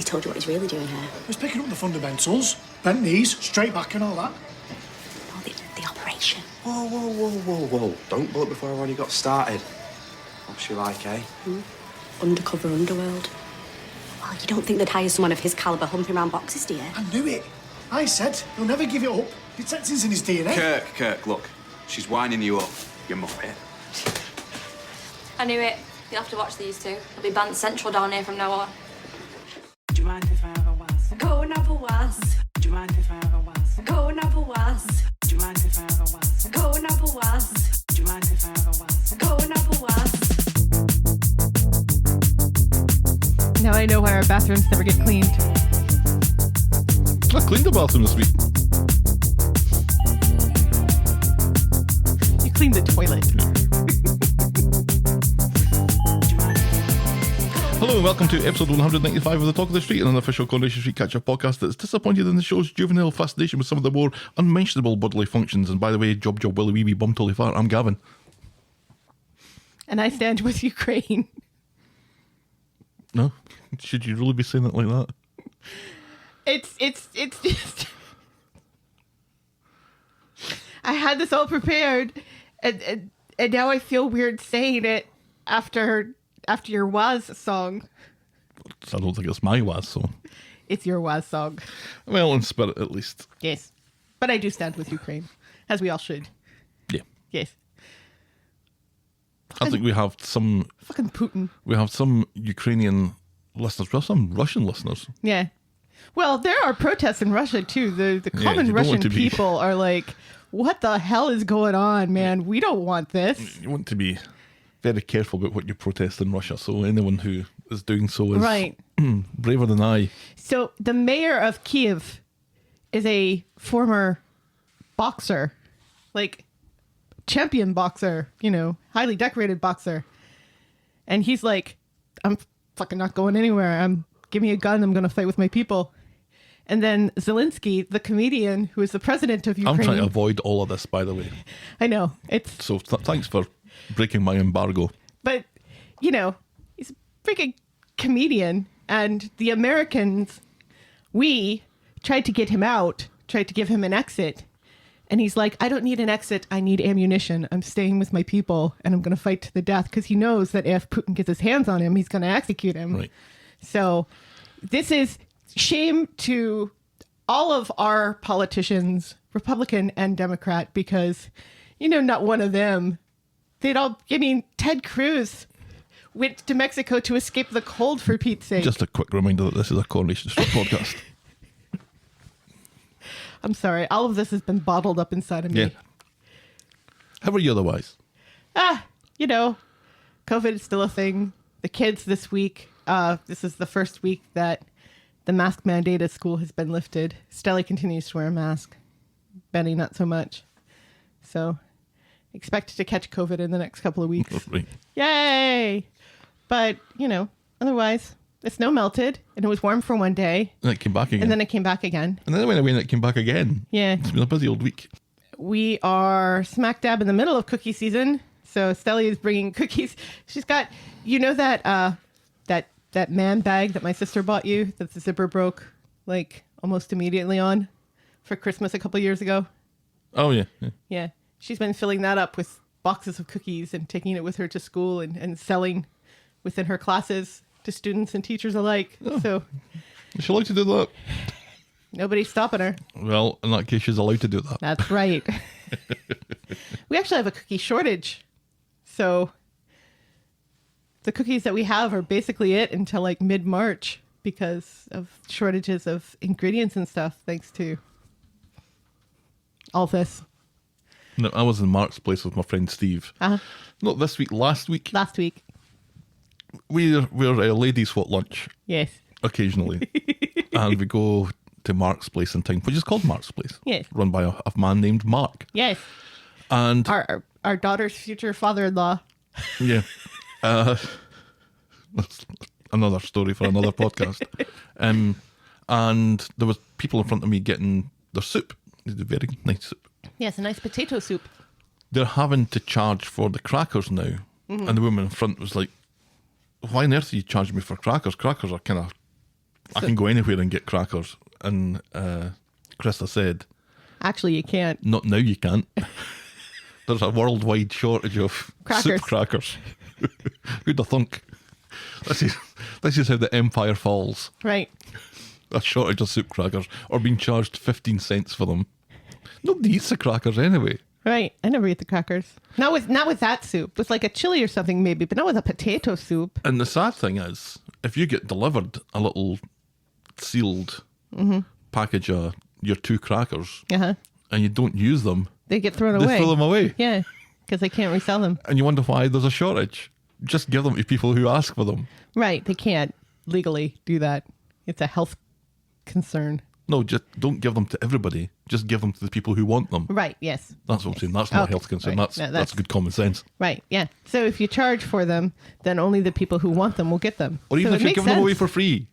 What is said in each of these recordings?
told you what he's really doing here. He's picking up the fundamentals, bent knees, straight back and all that. Oh, the operation. Whoa. Don't bullet before I've already got started. What's she like, eh? Undercover underworld. Well, you don't think they'd hire someone of his calibre humping around boxes, do you? I knew it. I said he'll never give it up. Detective's in his DNA. Kirk, look. She's winding you up, you muppet. I knew it. You'll have to watch these two. It'll be Bants Central down here from now on. Do you mind if I have a was? Go and have a was. Do you mind if I have a was? Go and have a was. Do you mind if I have a was? Go and have a was. Do you mind if I have a was? Go and have a was. Now I know why our bathrooms never get cleaned. I cleaned the bathroom this week. You cleaned the toilet. Hello and welcome to episode 195 of The Talk of the Street, an unofficial Coronation Street catch-up podcast that's disappointed in the show's juvenile fascination with some of the more unmentionable bodily functions. And by the way, job, willy wee wee bum totally fart, I'm Gavin. And I stand with Ukraine. No? Should you really be saying it like that? It's just... I had this all prepared, and now I feel weird saying it after your was song. I don't think it's my was song. It's your was song. Well, in spirit at least. Yes. But I do stand with Ukraine, as we all should. Yeah. Yes. I think we have some... Fucking Putin. We have some Ukrainian listeners. We have some Russian listeners. Yeah. Well, there are protests in Russia, too. The Yeah, common you don't want Russian to be- people are like, what the hell is going on, man? We don't want this. You want to be very careful about what you protest in Russia, so anyone who is doing so is Right. braver than I. So the mayor of Kiev is a former boxer, like champion boxer, highly decorated boxer. And he's like, I'm fucking not going anywhere. Give me a gun. I'm going to fight with my people. And then Zelensky, the comedian who is the president of Ukraine. I'm trying to avoid all of this, by the way. I know. It's, So thanks for breaking my embargo. but he's a freaking comedian, and the Americans, we tried to get him out, tried to give him an exit. And he's like, I don't need an exit. I need ammunition. I'm staying with my people and I'm going to fight to the death, because he knows that if Putin gets his hands on him, he's going to execute him. Right. So this is shame to all of our politicians, Republican and Democrat, because, not one of them. Ted Cruz went to Mexico to escape the cold, for Pete's sake. Just a quick reminder that this is a Coronation Street podcast. I'm sorry. All of this has been bottled up inside of me. Yeah. How are you otherwise? COVID is still a thing. The kids this week, this is the first week that the mask mandate at school has been lifted. Stella continues to wear a mask. Benny, not so much. So expect to catch COVID in the next couple of weeks. Right. Yay! But, otherwise, the snow melted and it was warm for one day. And it came back again. And then it came back again. And then it went away and it came back again. Yeah. It's been a busy old week. We are smack dab in the middle of cookie season. So Stella is bringing cookies. She's got, that man bag that my sister bought you that the zipper broke like almost immediately on for Christmas a couple years ago. Oh, yeah. Yeah. She's been filling that up with boxes of cookies and taking it with her to school and selling within her classes to students and teachers alike. Oh. So She like to do that. nobody's stopping her. Well, in that case, she's allowed to do that. That's right. We actually have a cookie shortage. So the cookies that we have are basically it until like mid-March because of shortages of ingredients and stuff, thanks to all this. No, I was in Mark's place with my friend Steve. Not this week, last week. Last week. We're a ladies' hot lunch Yes. occasionally. And we go to Mark's place in town, which is called Mark's Place. Yes. Run by a man named Mark. Yes. And Our daughter's future father-in-law. yeah. That's another story for another podcast. And there was people in front of me getting their soup. They did very nice soup. Yes, a nice potato soup. They're having to charge for the crackers now. And the woman in front was like, why on earth are you charging me for crackers? Crackers are kind of I can go anywhere and get crackers. And Krista said, Actually, you can't. not now you can't. There's a worldwide shortage of soup crackers. Who'd have thunk? This is how the empire falls. Right. A shortage of soup crackers, or being charged 15 cents for them. Nobody eats the crackers anyway. Right. I never eat the crackers. Not with that soup. With like a chili or something maybe, but not with a potato soup. And the sad thing is, if you get delivered a little sealed package of your 2 crackers Uh-huh. and you don't use them, They get thrown they away. throw them away. Yeah. Because they can't resell them. And you wonder why there's a shortage. Just give them to people who ask for them. Right. They can't legally do that. It's a health concern. No, just don't give them to everybody. Just give them to the people who want them. Right. Yes. That's what I'm saying. That's not Okay. a health concern. Right. That's, No, that's good common sense. Right. Yeah. So if you charge for them, then only the people who want them will get them. Or even So if it you're makes giving them away sense. for free.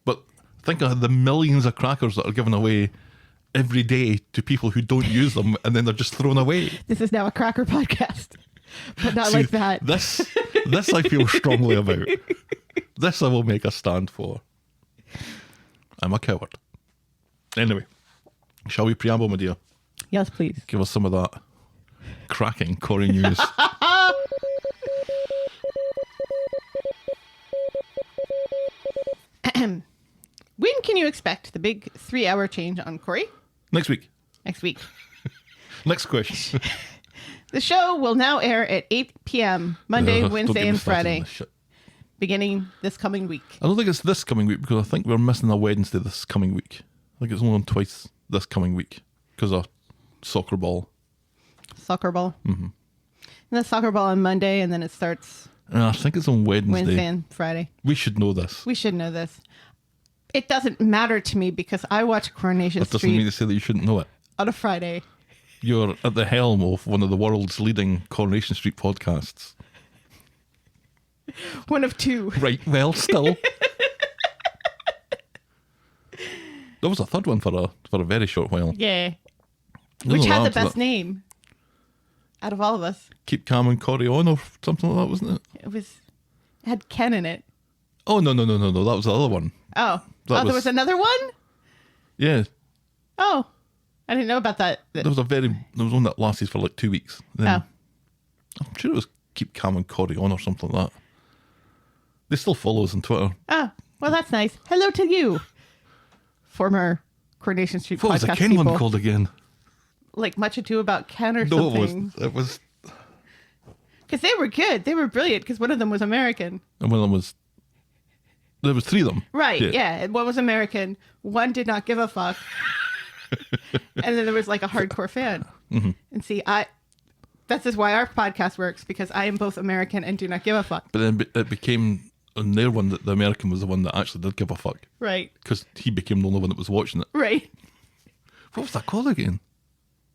But think of the millions of crackers that are given away every day to people who don't use them, and then they're just thrown away. This is now a cracker podcast, but not See, like that. This I feel strongly about. This I will make a stand for. I'm a coward. Anyway, shall we preamble, my dear? Yes, please. Give us some of that cracking Corrie news. When can you expect the big 3-hour change on Corrie? Next week. Next week. Next question. The show will now air at 8 p.m. Monday, Don't Wednesday, get me and started on Friday, this shit. beginning this coming week. I don't think it's this coming week because I think we're missing a Wednesday this coming week. I think it's only on twice this coming week because of soccer ball. Soccer ball. Mm-hmm. And the soccer ball on Monday, and then it starts And I think it's on Wednesday and Friday. We should know this. We should know this. It doesn't matter to me because I watch Coronation That doesn't mean Street to say that you shouldn't know it. on a Friday. You're at the helm of one of the world's leading Coronation Street podcasts. One of 2. Right, well, still. There was a third one for a very short while. Yeah. No, Which no, had the after best that. name out of all of us. Keep calm and Corrie on or something like that, wasn't it? It had Ken in it. Oh, no. That was the other one. Oh. That There was- was another one? Yeah. Oh. I didn't know about that. There was one that lasted for like 2 weeks. Then Oh. I'm sure it was Keep Calm and Corrie on or something like that. They still follow us on Twitter. Oh. Well, that's nice. Hello to you. Former Coronation Street What was the podcast Ken people. one called again? Like Much Ado About Ken or No, something. it was. Because they were good. They were brilliant because one of them was American. And one of them was. There was 3 of them. Right, yeah. And one was American. One did not give a fuck. And then there was like a hardcore fan. Mm-hmm. And see, that's just why our podcast works, because I am both American and do not give a fuck. But then it became on their one that the American was the one that actually did give a fuck. Right, Because he became the only one that was watching it. right. What was that called again?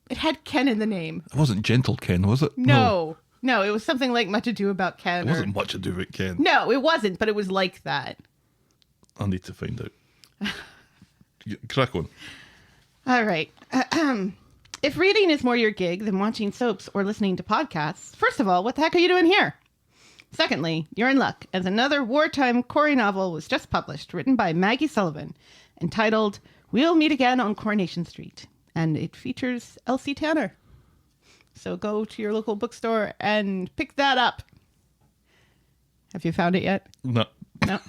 It had Ken in the name. It wasn't Gentle Ken, was it? No, it was something like Much Ado About Ken. It wasn't much ado about Ken. No, it wasn't, but it was like that. I need to find out. Crack on. All right. If reading is more your gig than watching soaps or listening to podcasts, first of all, what the heck are you doing here? Secondly, you're in luck, as another wartime Corrie novel was just published, written by Maggie Sullivan, entitled We'll Meet Again on Coronation Street, and it features Elsie Tanner. So go to your local bookstore and pick that up. Have you found it yet? No. No. Are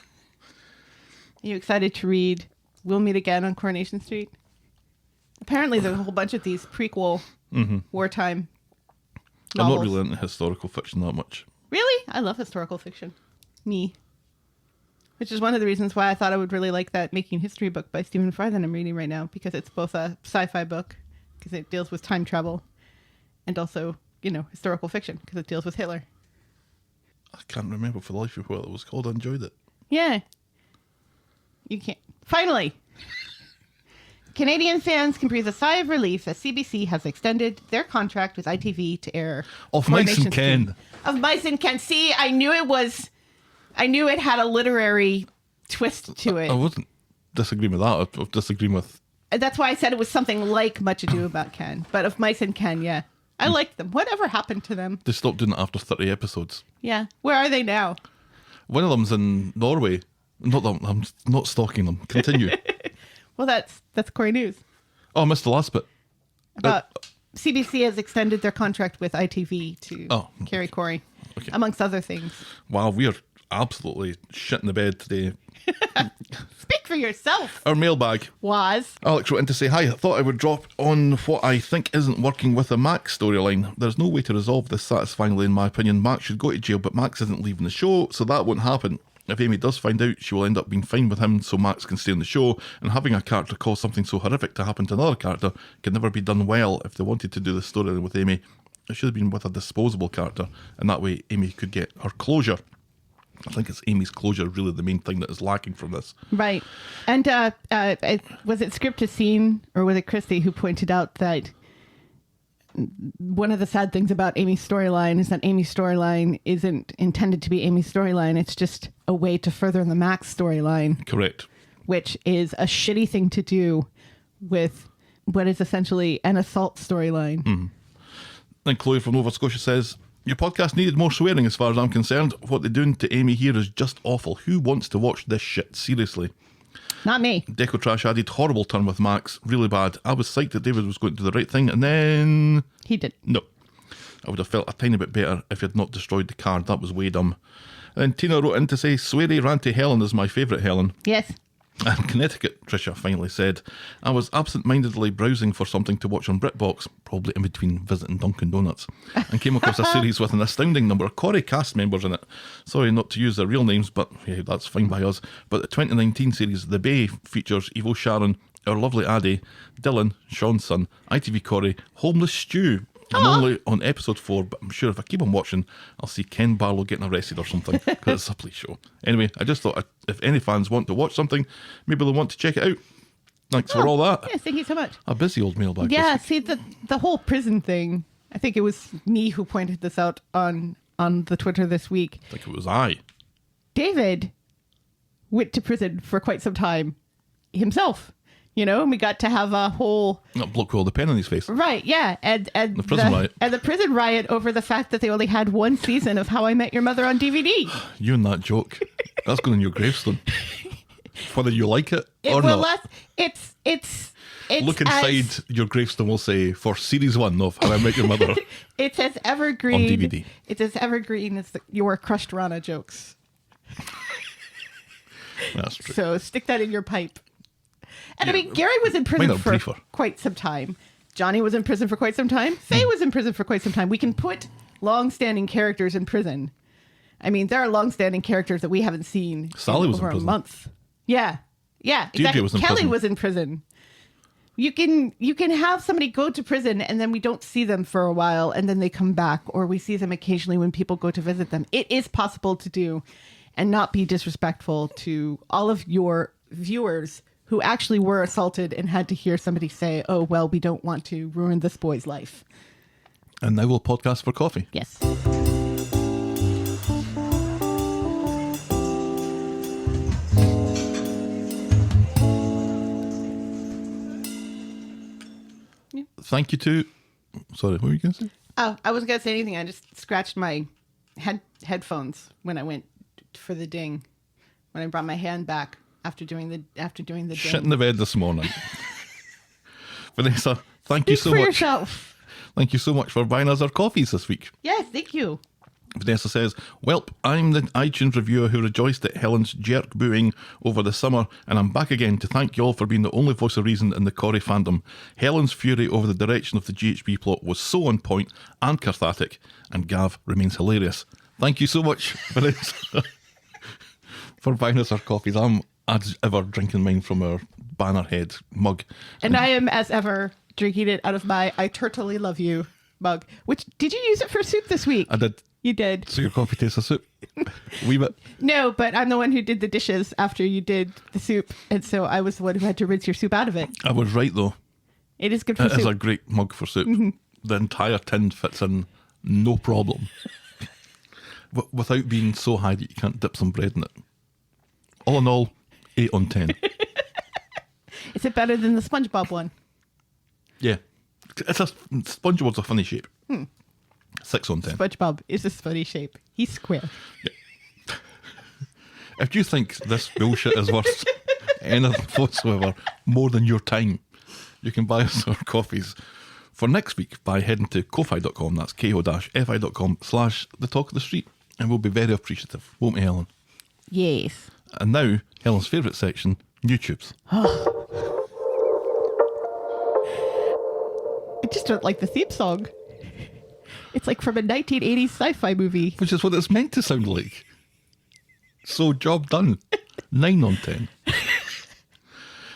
you excited to read We'll Meet Again on Coronation Street? Apparently there's a whole bunch of these prequel wartime I'm novels. not really into historical fiction that much. Really? I love historical fiction. Me. Which is one of the reasons why I thought I would really like that Making History book by Stephen Fry that I'm reading right now, because it's both a sci-fi book, because it deals with time travel, and also, historical fiction, because it deals with Hitler. I can't remember for the life of me what it was called. I enjoyed it. Yeah. You can't. Finally! Canadian fans can breathe a sigh of relief as CBC has extended their contract with ITV to air Of Mice Coronation and Ken. Street. Of Mice and Ken. See, I knew it had a literary twist to it. I wasn't disagreeing with that. I was disagreeing with. That's why I said it was something like Much Ado About Ken. But of Mice and Ken, yeah. I liked them. Whatever happened to them? They stopped doing it after 30 episodes. Yeah. Where are they now? One of them's in Norway Not that I'm not stalking them. Continue. Well, that's Corrie News. Oh, I missed the last bit. About CBC has extended their contract with ITV to carry Corrie, amongst other things. Wow, we're absolutely shitting the bed today. Speak for yourself. Our mailbag. Was. Alex wrote in to say, hi, I thought I would drop on what I think isn't working with the Max storyline. There's no way to resolve this satisfyingly in my opinion. Max should go to jail, but Max isn't leaving the show, so that won't happen. If Amy does find out, she will end up being fine with him so Max can stay on the show, and having a character cause something so horrific to happen to another character can never be done well. If they wanted to do the storyline with Amy, it should have been with a disposable character, and that way Amy could get her closure. I think it's Amy's closure really the main thing that is lacking from this. Right. And was it Script to Scene, or was it Christy who pointed out that one of the sad things about Amy's storyline is that Amy's storyline isn't intended to be Amy's storyline. It's just a way to further the Max storyline. Correct. Which is a shitty thing to do with what is essentially an assault storyline. Mm. And Chloe from Nova Scotia says, your podcast needed more swearing as far as I'm concerned. What they're doing to Amy here is just awful. Who wants to watch this shit? Seriously. Not me. Deco Trash added, horrible turn with Max. Really bad. I was psyched that David was going to do the right thing, and then... He did. No. I would have felt a tiny bit better if he had not destroyed the card. That was way dumb. And then Tina wrote in to say, sweary, ranty Helen is my favourite Helen. Yes. And Connecticut, Tricia finally said, I was absent-mindedly browsing for something to watch on BritBox, probably in between visiting Dunkin' Donuts, and came across a series with an astounding number of Corrie cast members in it. Sorry not to use their real names, but yeah, that's fine by us. But the 2019 series The Bay features Evo Sharon, Our Lovely Addie, Dylan, Sean's son, ITV Corrie, Homeless Stu. I'm only on episode 4, but I'm sure if I keep on watching, I'll see Ken Barlow getting arrested or something, because it's a police show. Anyway, I just thought if any fans want to watch something, maybe they'll want to check it out. Thanks for all that. Yes, thank you so much. A busy old mailbag. Yeah, see, the whole prison thing, I think it was me who pointed this out on the Twitter this week. I think it was I. David went to prison for quite some time himself. You know, and we got to have a whole... That bloke with the pen on his face. Right, yeah. And the prison riot. And the prison riot over the fact that they only had one season of How I Met Your Mother on DVD. You and that joke. That's going on your gravestone. Whether you like it or not. It's Look inside your gravestone will say, for series 1 of How I Met Your Mother. It's as evergreen. On DVD. It's as evergreen as your crushed Rana jokes. That's true. So stick that in your pipe. And I mean, Gary was in prison for quite some time. Johnny was in prison for quite some time. Faye was in prison for quite some time. We can put long-standing characters in prison. I mean, there are long-standing characters that we haven't seen Sally was in over a prison. month. Yeah. Yeah. DJ was in Kelly prison. was in prison. You can have somebody go to prison and then we don't see them for a while and then they come back, or we see them occasionally when people go to visit them. It is possible to do and not be disrespectful to all of your viewers who actually were assaulted and had to hear somebody say, oh, well, we don't want to ruin this boy's life. And now we'll podcast for coffee. Yes. Thank you to... Sorry, what were you going to say? Oh, I wasn't going to say anything. I just scratched my headphones when I went for the ding, when I brought my hand back. After doing the Shit in the bed this morning. Vanessa, thank you so for much. Yourself. Thank you so much for buying us our coffees this week. Yes, thank you. Vanessa says, welp, I'm the iTunes reviewer who rejoiced at Helen's jerk booing over the summer, and I'm back again to thank you all for being the only voice of reason in the Corrie fandom. Helen's fury over the direction of the GHB plot was so on point and cathartic, and Gav remains hilarious. Thank you so much, Vanessa, for buying us our coffees. I'm as ever drinking mine from our Bannerhead mug. And I am, as ever, drinking it out of my I Turtly Love You mug. Which, did you use it for soup this week? I did. You did. So your coffee tastes of soup? Wee bit? No, but I'm the one who did the dishes after you did the soup. And so I was the one who had to rinse your soup out of it. I was right, though. It is good for soup. It is a soup. great mug for soup. Mm-hmm. The entire tin fits in, no problem. Without being so high that you can't dip some bread in it. All in all, 8 on 10. Is it better than the SpongeBob one? Yeah. SpongeBob's a funny shape. 6 on 10. SpongeBob is a funny shape. He's square. Yeah. If you think this bullshit is worth anything whatsoever more than your time, you can buy us our coffees for next week by heading to ko-fi.com. That's ko-fi.com/the talk of the street. And we'll be very appreciative, won't we, Helen? Yes. And now, Helen's favourite section, YouTubes. I just don't like the theme song. It's like from a 1980s sci-fi movie. Which is what it's meant to sound like. So, job done. 9 on 10.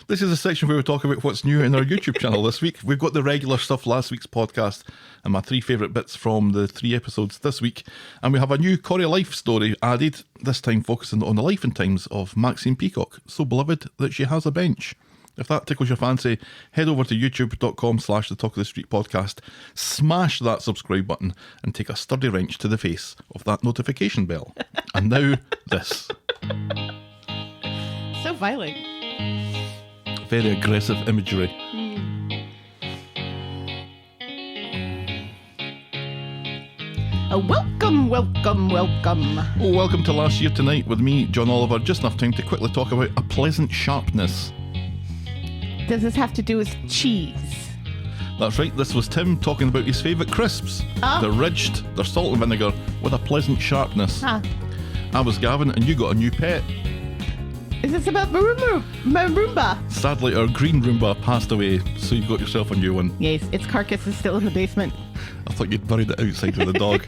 This is a section where we talk about what's new in our YouTube channel this week. We've got the regular stuff, last week's podcast, and my 3 favourite bits from the 3 episodes this week. And we have a new Corrie life story added, this time focusing on the life and times of Maxine Peacock, so beloved that she has a bench. If that tickles your fancy, head over to youtube.com/the Talk of the Street podcast, smash that subscribe button, and take a sturdy wrench to the face of that notification bell. And now, this. So violent. Very aggressive imagery. Welcome. Oh, welcome to Last Year Tonight with me, John Oliver. Just enough time to quickly talk about a pleasant sharpness. Does this have to do with cheese? That's right, this was Tim talking about his favourite crisps. They're ridged, they're salt and vinegar with a pleasant sharpness. I was Gavin and you got a new pet. Is this about Roomba? Sadly, our green Roomba passed away, so you got yourself a new one. Yes, its carcass is still in the basement. I thought you'd buried it outside with the dog.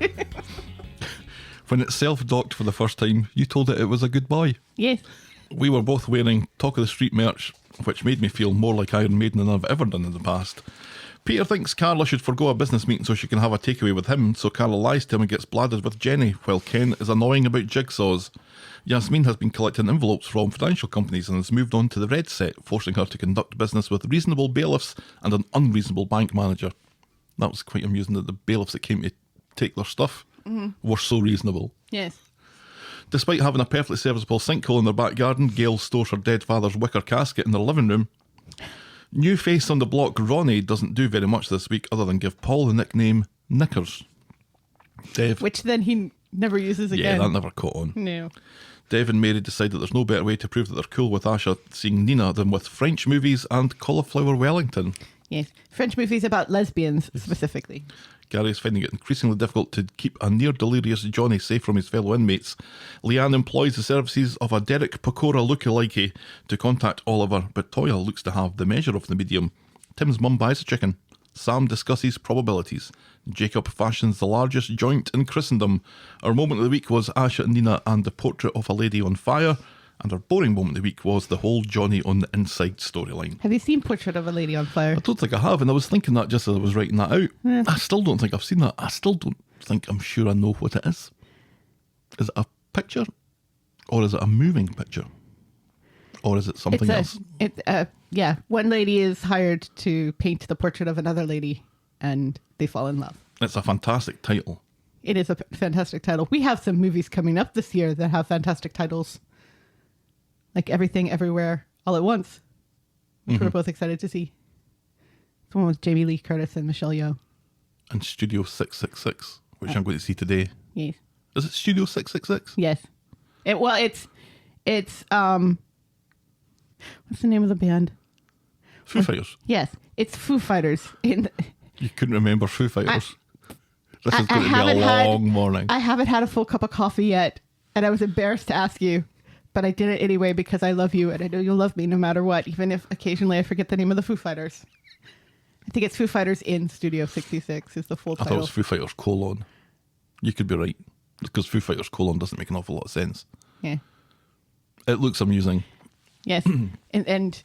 When it self-docked for the first time, you told it was a good boy. Yes. We were both wearing Talk of the Street merch, which made me feel more like Iron Maiden than I've ever done in the past. Peter thinks Carla should forgo a business meeting so she can have a takeaway with him, so Carla lies to him and gets bladdered with Jenny, while Ken is annoying about jigsaws. Yasmeen has been collecting envelopes from financial companies and has moved on to the red set, forcing her to conduct business with reasonable bailiffs and an unreasonable bank manager. That was quite amusing that the bailiffs that came to take their stuff were so reasonable. Yes. Despite having a perfectly serviceable sinkhole in their back garden, Gail stores her dead father's wicker casket in their living room. New face on the block, Ronnie, doesn't do very much this week other than give Paul the nickname Knickers. Dev. Which then he never uses again. Yeah, that never caught on. No. Dev and Mary decide that there's no better way to prove that they're cool with Asha seeing Nina than with French movies and Cauliflower Wellington. Yes. French movies about lesbians, specifically. Gary is finding it increasingly difficult to keep a near-delirious Johnny safe from his fellow inmates. Leanne employs the services of a Derek Pecora lookalike to contact Oliver, but Toya looks to have the measure of the medium. Tim's mum buys a chicken. Sam discusses probabilities. Jacob fashions the largest joint in Christendom. Our moment of the week was Asha and Nina and the portrait of a lady on fire. And our boring moment of the week was the whole Johnny on the inside storyline. Have you seen Portrait of a Lady on Fire? I don't think I have, and I was thinking that just as I was writing that out. I still don't think I've seen that. I still don't think I'm sure I know what it is. Is it a picture? Or is it a moving picture? Or is it something else? Yeah, one lady is hired to paint the portrait of another lady and they fall in love. It's a fantastic title. It is a fantastic title. We have some movies coming up this year that have fantastic titles. Like Everything, Everywhere, All at Once, which we're both excited to see. It's one with Jamie Lee Curtis and Michelle Yeoh. And Studio 666, which I'm going to see today. Yes. Is it Studio 666? Yes. It's what's the name of the band? Foo Fighters. Yes, it's Foo Fighters. You couldn't remember Foo Fighters. This is going to be a long morning. I haven't had a full cup of coffee yet, and I was embarrassed to ask you. But I did it anyway because I love you and I know you'll love me no matter what, even if occasionally I forget the name of the Foo Fighters. I think it's Foo Fighters in Studio 66 is the full title. I thought it was Foo Fighters : You could be right, because Foo Fighters : doesn't make an awful lot of sense. Yeah. It looks amusing. Yes. and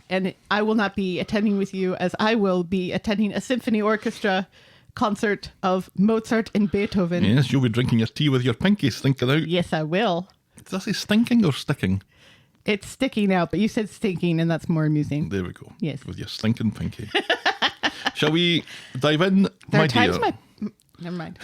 I will not be attending with you, as I will be attending a symphony orchestra concert of Mozart and Beethoven. Yes, you'll be drinking your tea with your pinky stinking out. Yes, I will. Did I say stinking or sticking? It's sticking out, but you said stinking, and that's more amusing. There we go. Yes. With your stinking pinky. Shall we dive in, my dear? Never mind.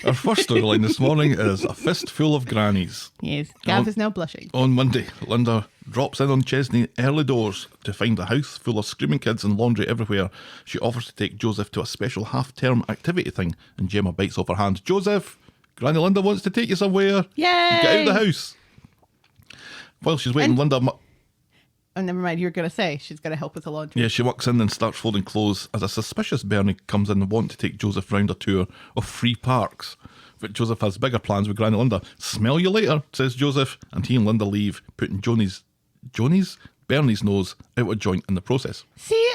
Our first storyline this morning is a fistful of grannies. Yes, Gav is now blushing. On Monday, Linda drops in on Chesney early doors to find a house full of screaming kids and laundry everywhere. She offers to take Joseph to a special half-term activity thing, and Gemma bites off her hand. Joseph, Granny Linda wants to take you somewhere. Yay! Get out of the house. While she's waiting, And- Linda... Oh, never mind. You're going to say she's going to help with the laundry. Yeah, she walks in and starts folding clothes as a suspicious Bernie comes in and wants to take Joseph round a tour of free parks. But Joseph has bigger plans with Granny Linda. Smell you later, says Joseph, and he and Linda leave, putting Bernie's nose out of joint in the process. See,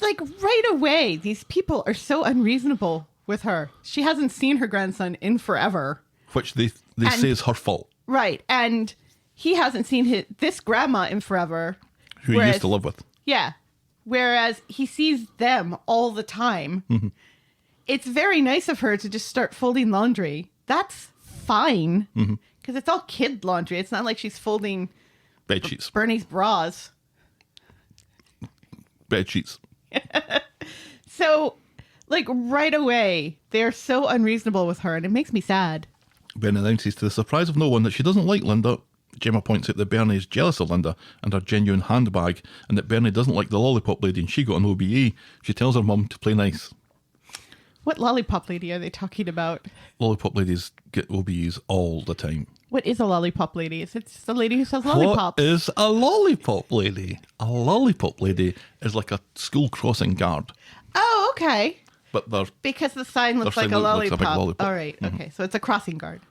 like right away, these people are so unreasonable with her. She hasn't seen her grandson in forever. Which they say is her fault. Right. And he hasn't seen this grandma in forever. Who he used to live with. Yeah. Whereas he sees them all the time. Mm-hmm. It's very nice of her to just start folding laundry. That's fine. Because it's all kid laundry. It's not like she's folding Bed sheets. Bernie's bras. Bed sheets. So, like, right away, they're so unreasonable with her, and it makes me sad. Ben announces to the surprise of no one that she doesn't like Linda. Gemma points out that Bernie is jealous of Linda and her genuine handbag, and that Bernie doesn't like the lollipop lady and she got an OBE. She tells her mum to play nice. What lollipop lady are they talking about? Lollipop ladies get OBEs all the time. What is a lollipop lady? It's the lady who sells lollipops. What is a lollipop lady? A lollipop lady is like a school crossing guard. Oh, okay. But they're Because the sign looks Their like sign a looks like a lollipop. big lollipop. All right, okay. So it's a crossing guard.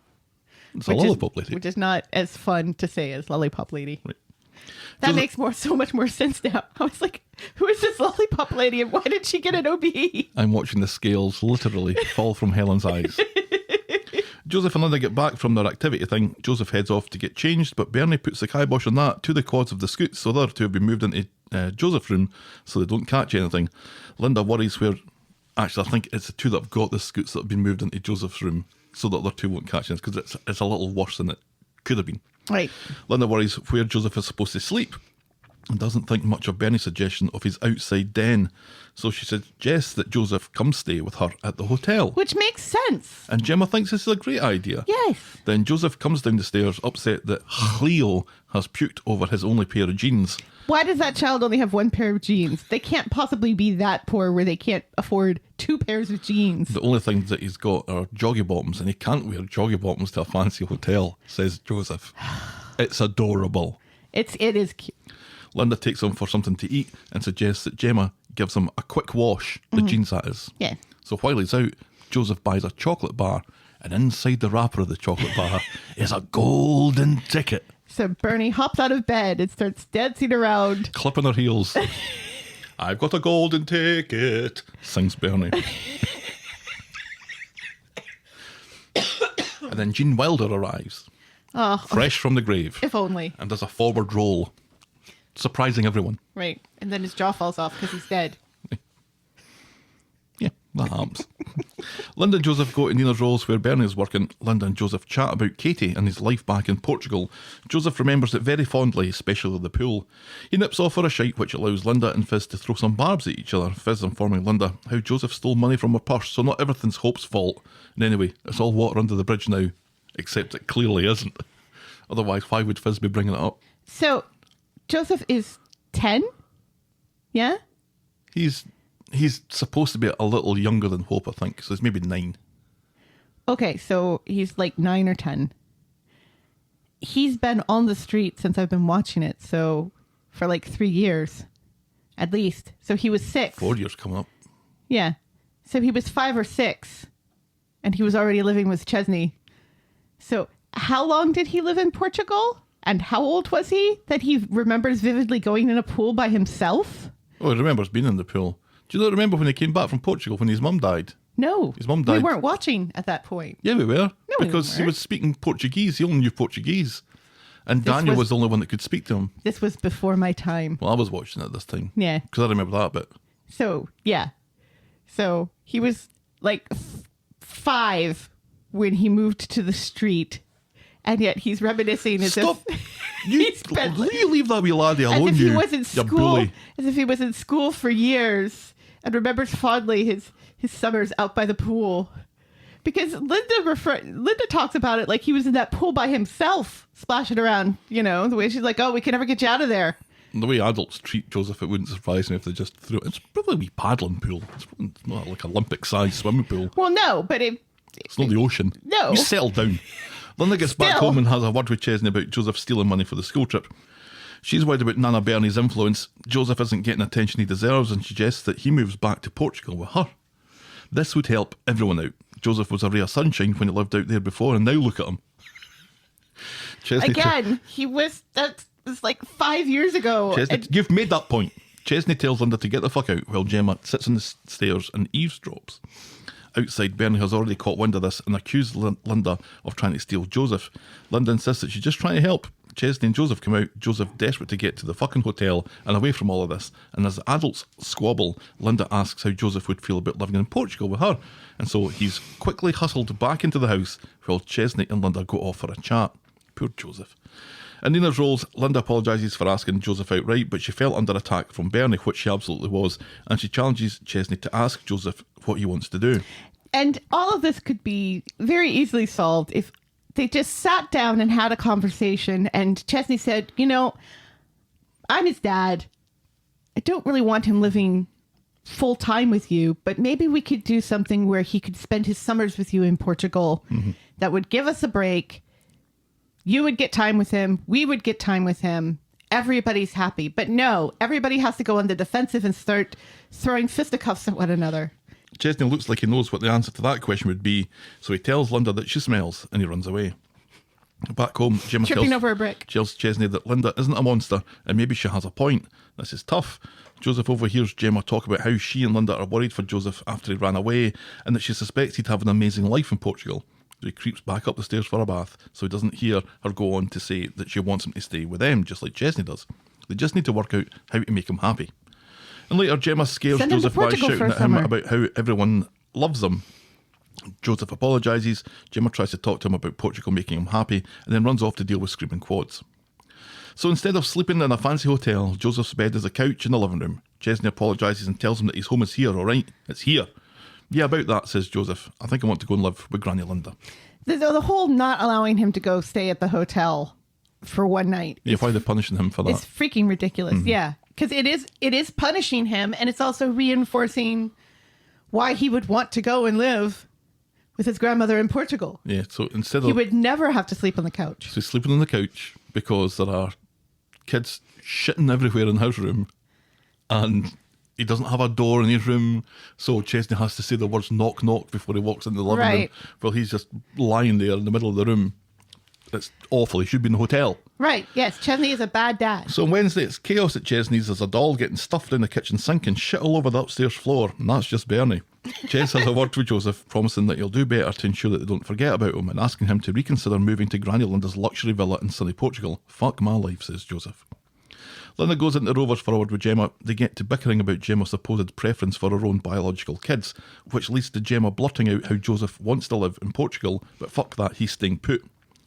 it's a lollipop lady. Which is not as fun to say as lollipop lady. Right. That So the- makes so much more sense now. I was like, who is this lollipop lady and why did she get an OBE? I'm watching the scales literally fall from Helen's eyes. Joseph and Linda get back from their activity thing. Joseph heads off to get changed, but Bernie puts the kibosh on that to the quads of the scoots, so they're to be moved into Joseph's room so they don't catch anything. Linda worries where... Actually, I think it's the two that have got the scoots that have been moved into Joseph's room so that their two won't catch anything, because it's a little worse than it could have been. Right. Linda worries where Joseph is supposed to sleep and doesn't think much of Bernie's suggestion of his outside den. So she suggests that Joseph come stay with her at the hotel. Which makes sense. And Gemma thinks this is a great idea. Yes. Then Joseph comes down the stairs upset that Cleo has puked over his only pair of jeans. Why does that child only have one pair of jeans? They can't possibly be that poor where they can't afford 2 pairs of jeans. The only things that he's got are joggy bottoms, and he can't wear joggy bottoms to a fancy hotel, says Joseph. It's adorable. It is cute. Linda takes him for something to eat and suggests that Gemma gives him a quick wash, the jeans that is. Yeah. So while he's out, Joseph buys a chocolate bar, and inside the wrapper of the chocolate bar is a golden ticket. So Bernie hops out of bed and starts dancing around. Clipping her heels. I've got a golden ticket, sings Bernie. And then Gene Wilder arrives, Oh, fresh from the grave, if only. and does a forward roll, surprising everyone. Right. And then his jaw falls off because he's dead. Yeah, that happens. Linda and Joseph go to Nina's Rolls where Bernie is working. Linda and Joseph chat about Katie and his life back in Portugal. Joseph remembers it very fondly, especially the pool. He nips off for a shite, which allows Linda and Fizz to throw some barbs at each other. Fizz informing Linda how Joseph stole money from her purse, so not everything's Hope's fault. And anyway, it's all water under the bridge now, except it clearly isn't. Otherwise, why would Fizz be bringing it up? So Joseph is 10? Yeah? He's supposed to be a little younger than Hope, I think, so he's maybe 9. Okay, so he's like 9 or 10. He's been on the street since I've been watching it, so for like 3 years, at least. So he was 6. 4 years coming up. Yeah. So he was 5 or 6, and he was already living with Chesney. So how long did he live in Portugal? And how old was he that he remembers vividly going in a pool by himself? Oh, he remembers being in the pool. Do you not remember when he came back from Portugal when his mum died? No. His mum We died. weren't watching at that point. Yeah, we were. No, we because he weren't. was speaking Portuguese. He only knew Portuguese. And This Daniel was- was the only one that could speak to him. This was before my time. Well, I was watching it this time. Yeah. Because I remember that bit. So, yeah. So he was like 5 when he moved to the street. And yet he's reminiscing as Stop. if You, He spent- you leave that wee laddie as alone, if he you. was in You school, bully. as if he was in school for years, and remembers fondly his summers out by the pool. Because Linda talks about it like he was in that pool by himself, splashing around. You know, the way she's like, "Oh, we can never get you out of there." And the way adults treat Joseph, it wouldn't surprise me if they just threw it. It's probably a wee paddling pool. It's not like Olympic-sized swimming pool. Well, no, but It's not the ocean. No. You settle down. Linda gets back home and has a word with Chesney about Joseph stealing money for the school trip. She's worried about Nana Bernie's influence. Joseph isn't getting attention he deserves and suggests that he moves back to Portugal with her. This would help everyone out. Joseph was a ray of sunshine when he lived out there before, and now look at him. Chesney that was like 5 years ago. Chesney, you've made that point. Chesney tells Linda to get the fuck out while Gemma sits on the stairs and eavesdrops. Outside, Bernie has already caught wind of this and accused Linda of trying to steal Joseph. Linda insists that she's just trying to help. Chesney and Joseph come out, Joseph desperate to get to the fucking hotel and away from all of this. And as the adults squabble, Linda asks how Joseph would feel about living in Portugal with her. And so he's quickly hustled back into the house while Chesney and Linda go off for a chat. Poor Joseph. In Nina's roles, Linda apologises for asking Joseph outright, but she fell under attack from Bernie, which she absolutely was, and she challenges Chesney to ask Joseph what he wants to do. And all of this could be very easily solved if they just sat down and had a conversation, and Chesney said, I'm his dad. I don't really want him living full time with you, but maybe we could do something where he could spend his summers with you in Portugal. That would give us a break. You would get time with him. We would get time with him. Everybody's happy. But no, everybody has to go on the defensive and start throwing fisticuffs at one another. Chesney looks like he knows what the answer to that question would be, so he tells Linda that she smells and he runs away. Back home, Gemma tripping over a brick. tells Chesney that Linda isn't a monster and maybe she has a point. This is tough. Joseph overhears Gemma talk about how she and Linda are worried for Joseph after he ran away and that she suspects he'd have an amazing life in Portugal. So he creeps back up the stairs for a bath so he doesn't hear her go on to say that she wants him to stay with them, just like Chesney does. They just need to work out how to make him happy. And later, Gemma scares Joseph by shouting at him about how everyone loves him. Joseph apologises, Gemma tries to talk to him about Portugal making him happy, and then runs off to deal with screaming quads. So instead of sleeping in a fancy hotel, Joseph's bed is a couch in the living room. Chesney apologises and tells him that his home is here, alright? It's here. Yeah, about that, says Joseph. I think I want to go and live with Granny Linda. The whole not allowing him to go stay at the hotel for one night. Yeah, why are they punishing him for that? It's freaking ridiculous. Yeah, because it is punishing him, and it's also reinforcing why he would want to go and live with his grandmother in Portugal. Yeah, so instead of... He would never have to sleep on the couch. So he's sleeping on the couch because there are kids shitting everywhere in his room, and he doesn't have a door in his room, so Chesney has to say the words knock knock before he walks into the living room. Well, he's just lying there in the middle of the room. It's awful. He should be in the hotel. Right, yes. Chesney is a bad dad. So on Wednesday, it's chaos at Chesney's. There's a doll getting stuffed in the kitchen sink and shit all over the upstairs floor, and that's just Bernie. Ches has a word with Joseph, promising that he'll do better to ensure that they don't forget about him, and asking him to reconsider moving to Granny Linda's luxury villa in sunny Portugal. Fuck my life, says Joseph. Linda goes into Rovers for a word with Gemma. They get to bickering about Gemma's supposed preference for her own biological kids, which leads to Gemma blurting out how Joseph wants to live in Portugal, but fuck that, he's staying put.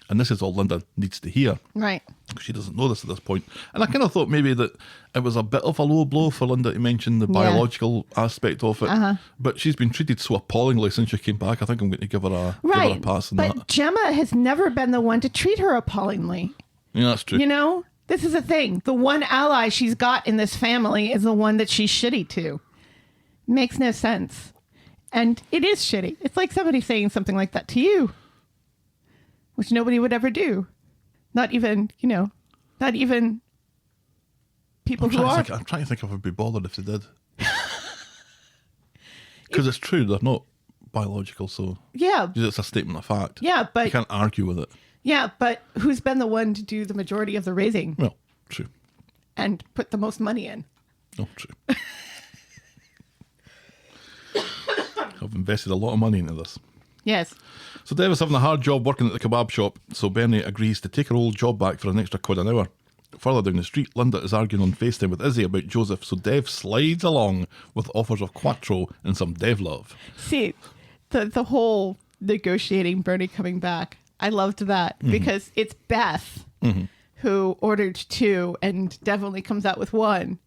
And this is all Linda needs to hear. Right. She doesn't know this at this point. And I kind of thought maybe that it was a bit of a low blow for Linda to mention the biological aspect of it. But she's been treated so appallingly since she came back. I think I'm going to give her a pass on that. But Gemma has never been the one to treat her appallingly. Yeah, that's true. You know, this is the thing. The one ally she's got in this family is the one that she's shitty to. Makes no sense. And it is shitty. It's like somebody saying something like that to you, which nobody would ever do. Not even, not even people who are. I'm trying to think if I'd be bothered if they did. Because it's true, they're not biological, so yeah, it's a statement of fact. Yeah, but you can't argue with it. Yeah, but who's been the one to do the majority of the raising? Well, true. And put the most money in? Oh, true. I've invested a lot of money into this. Yes. So Dev is having a hard job working at the kebab shop, so Bernie agrees to take her old job back for an extra £1 an hour. Further down the street, Linda is arguing on FaceTime with Izzy about Joseph, so Dev slides along with offers of Quattro and some Dev love. See, the whole negotiating Bernie coming back, I loved that because it's Beth who ordered 2 and Dev only comes out with 1.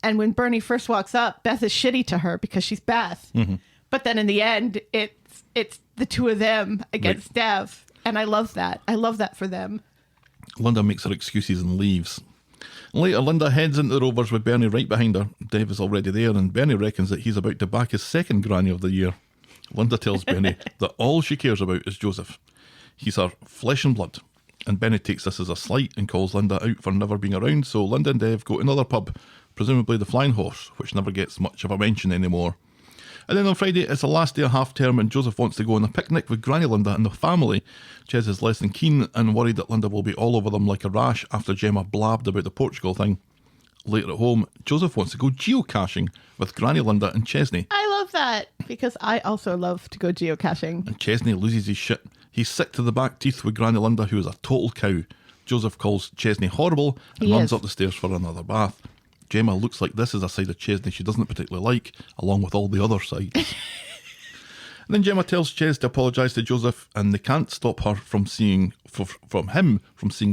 And when Bernie first walks up, Beth is shitty to her because she's Beth. But then in the end, it's the 2 of them against Dev. And I love that. I love that for them. Linda makes her excuses and leaves. Later, Linda heads into the Rovers with Bernie right behind her. Dev is already there, and Bernie reckons that he's about to back his second granny of the year. Linda tells Bernie that all she cares about is Joseph. He's her flesh and blood. And Benny takes this as a slight and calls Linda out for never being around, so Linda and Dev go to another pub, presumably the Flying Horse, which never gets much of a mention anymore. And then on Friday, it's the last day of half term and Joseph wants to go on a picnic with Granny Linda and the family. Ches is less than keen and worried that Linda will be all over them like a rash after Gemma blabbed about the Portugal thing. Later at home, Joseph wants to go geocaching with Granny Linda and Chesney. I love that because I also love to go geocaching. And Chesney loses his shit. He's sick to the back teeth with Granny Linda, who is a total cow. Joseph calls Chesney horrible and runs up the stairs for another bath. Gemma looks like this is a side of Chesney she doesn't particularly like, along with all the other sides. And then Gemma tells Ches to apologise to Joseph, and they can't stop her from seeing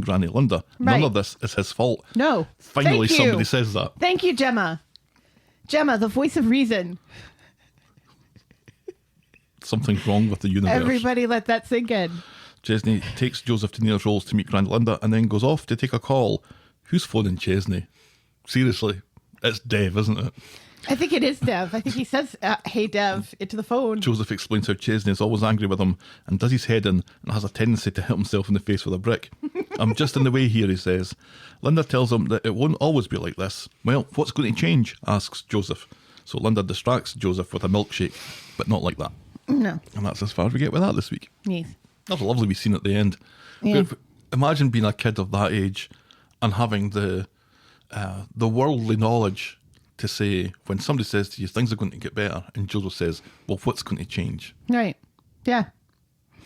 Granny Linda. Right. None of this is his fault. No. Finally, Thank you. somebody says that. Thank you, Gemma. Gemma, the voice of reason. Something's wrong with the universe. Everybody let that sink in. Chesney takes Joseph to Near's Rolls to meet Granny Linda and then goes off to take a call. Who's phoning Chesney? Seriously, it's Dev, isn't it? I think it is Dev. I think he says, hey, Dev, into the phone. Joseph explains how Chesney is always angry with him and does his head in and has a tendency to hit himself in the face with a brick. I'm just in the way here, he says. Linda tells him that it won't always be like this. Well, what's going to change? Asks Joseph. So Linda distracts Joseph with a milkshake, but not like that. No. And that's as far as we get with that this week. Yes. That was a lovely wee scene at the end. Yeah. But imagine being a kid of that age and having the worldly knowledge to say, when somebody says to you, things are going to get better, and Joseph says, well, what's going to change? Right. Yeah.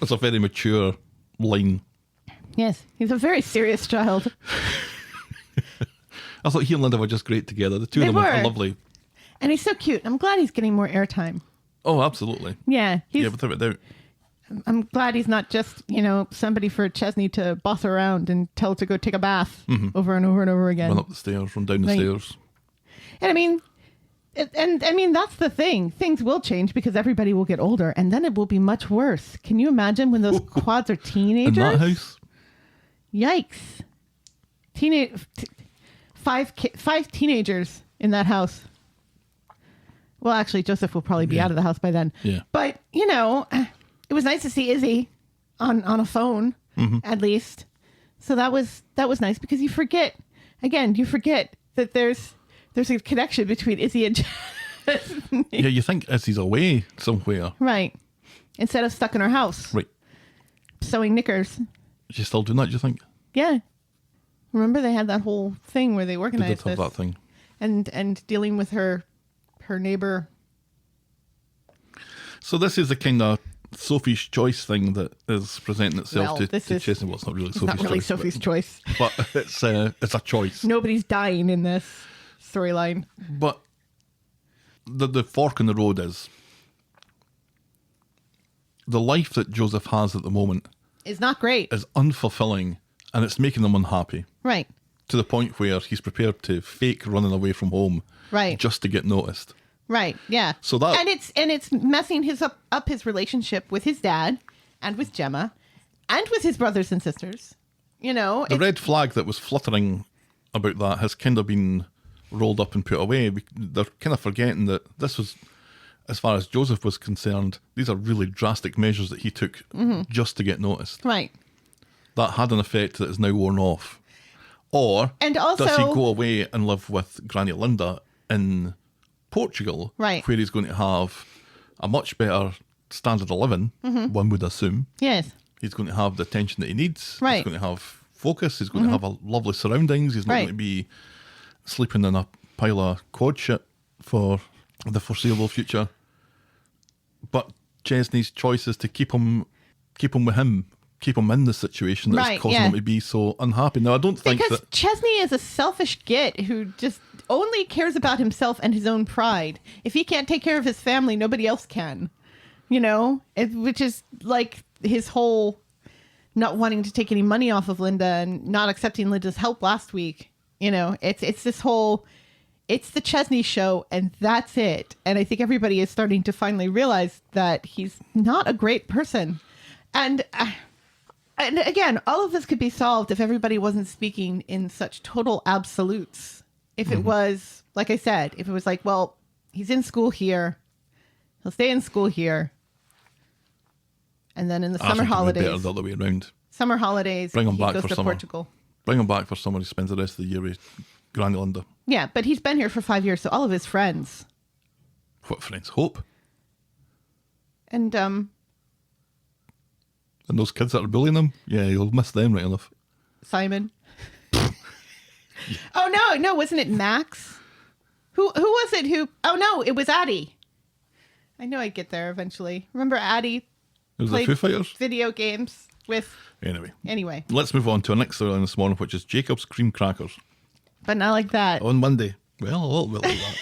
That's a very mature line. Yes. He's a very serious child. I thought he and Linda were just great together. The two They of them were. are lovely. And he's so cute. I'm glad he's getting more airtime. Oh, absolutely. Yeah. Yeah, without a doubt. I'm glad he's not just, somebody for Chesney to boss around and tell to go take a bath over and over and over again. Run up the stairs, run down the Right. stairs. And I mean, that's the thing. Things will change because everybody will get older and then it will be much worse. Can you imagine when those quads are teenagers? In that house? Yikes. Five teenagers in that house. Well, actually, Joseph will probably be out of the house by then. Yeah. But, it was nice to see Izzy on a phone, at least. So that was nice because you forget that there's a connection between Izzy and Chesney. Yeah, you think Izzy's away somewhere. Right. Instead of stuck in her house. Right. Sewing knickers. Is she still doing that, do you think? Yeah. Remember they had that whole thing where they They organized did have this that thing. and dealing with her neighbor. So this is the kind of Sophie's Choice thing that is presenting itself Well, to Chesney. Well, it's not really It's Sophie's not really choice. Sophie's choice. But it's a choice. Nobody's dying in this storyline. But the fork in the road is the life that Joseph has at the moment It's not great. is unfulfilling and it's making him unhappy Right. to the point where he's prepared to fake running away from home Right. just to get noticed. Right. Yeah. So that- and it's messing up his relationship with his dad and with Gemma and with his brothers and sisters. The red flag that was fluttering about that has kind of been rolled up and put away. They're kind of forgetting that this was, as far as Joseph was concerned, these are really drastic measures that he took just to get noticed. Right. That had an effect that is now worn off. Or And also- does he go away and live with Granny Linda in Portugal, Right. where he's going to have a much better standard of living, one would assume. Yes. He's going to have the attention that he needs. Right. He's going to have focus. He's going to have a lovely surroundings. He's not Right. going to be sleeping in a pile of quad shit for the foreseeable future. But Chesney's choice is to keep him with him, keep him in the situation that's Right, causing yeah. him to be so unhappy. Now, I don't think Because that... Chesney is a selfish git who just only cares about himself and his own pride. If he can't take care of his family, nobody else can. Which is like his whole not wanting to take any money off of Linda and not accepting Linda's help last week. It's this whole, it's the Chesney show and that's it. And I think everybody is starting to finally realize that he's not a great person. And again, all of this could be solved if everybody wasn't speaking in such total absolutes. If it was, like I said, if it was like, well, he's in school here, he'll stay in school here, And then in the I summer think it would be better holidays, the other way around. he goes to summer. Portugal. Bring him back for summer. He spends the rest of the year with Granny Linda. Yeah, but he's been here for 5 years, so all of his friends. What friends? Hope. And And those kids that are bullying him? Yeah, you'll miss them right enough. Simon. Oh, no, wasn't it Max? Who was it who... Oh, no, it was Addie. I know I'd get there eventually. Remember Addie It was the played Foo Fighters? video games with... Anyway. Anyway, Let's move on to our next storyline this morning, which is Jacob's Cream Crackers. but not like that. On Monday. Well, a little bit like that.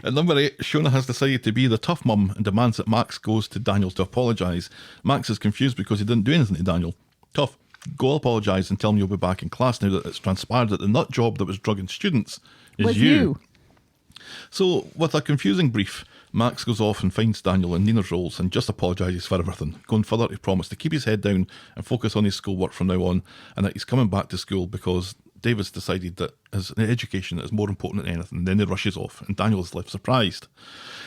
At number 8, Shona has decided to be the tough mum and demands that Max goes to Daniel to apologise. Max is confused because he didn't do anything to Daniel. Tough. Go apologise and tell him you'll be back in class now that it's transpired that the nut job that was drugging students is Was you. So, with a confusing brief, Max goes off and finds Daniel in Nina's roles and just apologises for everything. Going further, he promised to keep his head down and focus on his schoolwork from now on, and that he's coming back to school because David's decided that his education is more important than anything. Then he rushes off, and Daniel is left surprised.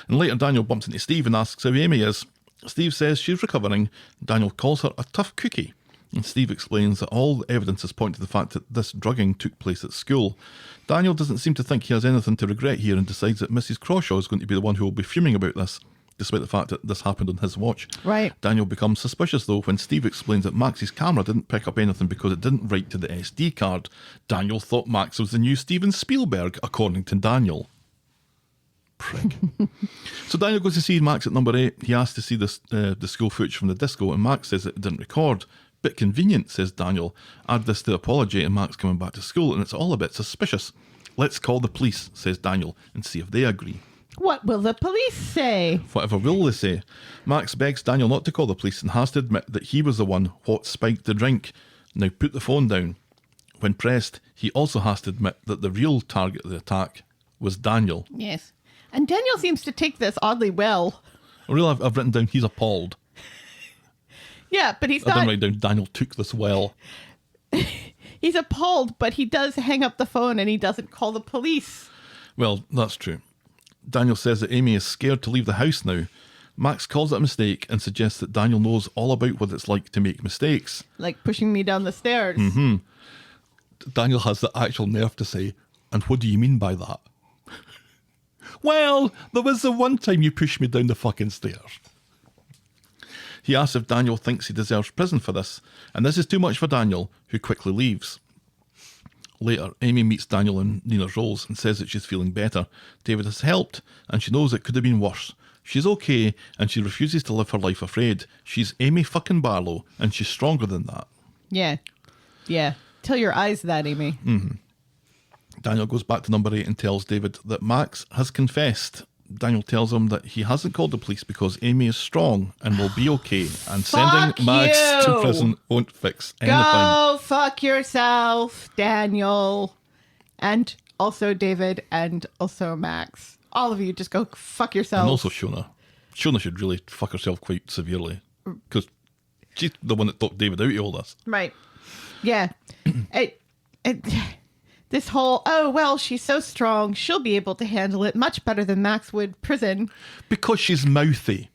And later, Daniel bumps into Steve and asks how Amy is. Steve says she's recovering. Daniel calls her a tough cookie. And Steve explains that all the evidence is pointing to the fact that this drugging took place at school. Daniel doesn't seem to think he has anything to regret here and decides that Mrs. Crawshaw is going to be the one who will be fuming about this, despite the fact that this happened on his watch. Right. Daniel becomes suspicious, though, when Steve explains that Max's camera didn't pick up anything because it didn't write to the SD card. Daniel thought Max was the new Steven Spielberg, according to Daniel. Prick. So Daniel goes to see Max at number 8. He asks to see the school footage from the disco, and Max says it didn't record. Bit convenient, says Daniel. Add this to the apology and Max coming back to school, and it's all a bit suspicious. Let's call the police, says Daniel, and see if they agree. What will the police say? Whatever will they say? Max begs Daniel not to call the police and has to admit that he was the one what spiked the drink. Now put the phone down. When pressed, he also has to admit that the real target of the attack was Daniel. Yes. And Daniel seems to take this oddly well. Really, I've written down he's appalled. Yeah, but he's I didn't not... write down Daniel took this well. He's appalled, but he does hang up the phone and he doesn't call the police. Well, that's true. Daniel says that Amy is scared to leave the house now. Max calls it a mistake and suggests that Daniel knows all about what it's like to make mistakes. Like pushing me down the stairs. Mm-hmm. Daniel has the actual nerve to say, and what do you mean by that? Well, there was the one time you pushed me down the fucking stairs. He asks if Daniel thinks he deserves prison for this, and this is too much for Daniel, who quickly leaves. Later, Amy meets Daniel in Nina's roles and says that she's feeling better. David has helped, and she knows it could have been worse. She's okay, and she refuses to live her life afraid. She's Amy fucking Barlow, and she's stronger than that. Yeah. Yeah. Tell your eyes that, Amy. Mm-hmm. Daniel goes back to number 8 and tells David that Max has confessed. Daniel tells him that he hasn't called the police because Amy is strong and will be okay, and sending Max to prison won't fix anything. Go fuck yourself, Daniel. And also David, and also Max. All of you, just go fuck yourself. And also Shona. Shona should really fuck herself quite severely, because she's the one that talked David out of all this. Right. Yeah. This whole, oh, well, she's so strong, she'll be able to handle it much better than Max would prison. Because she's mouthy.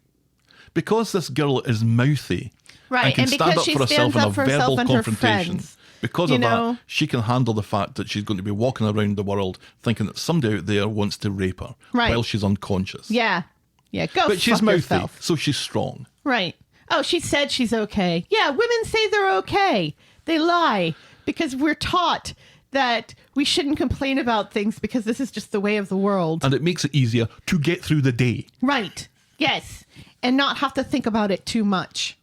Because this girl is mouthy. Right, and can stand up for herself in a verbal confrontation. Because of that, she can handle the fact that she's going to be walking around the world thinking that somebody out there wants to rape her while she's unconscious. Yeah. Yeah, go But she's fuck mouthy, yourself. so she's strong. Right. Oh, she said she's okay. Yeah, women say they're okay. They lie because we're taught that we shouldn't complain about things because this is just the way of the world. And it makes it easier to get through the day. Right. Yes. And not have to think about it too much.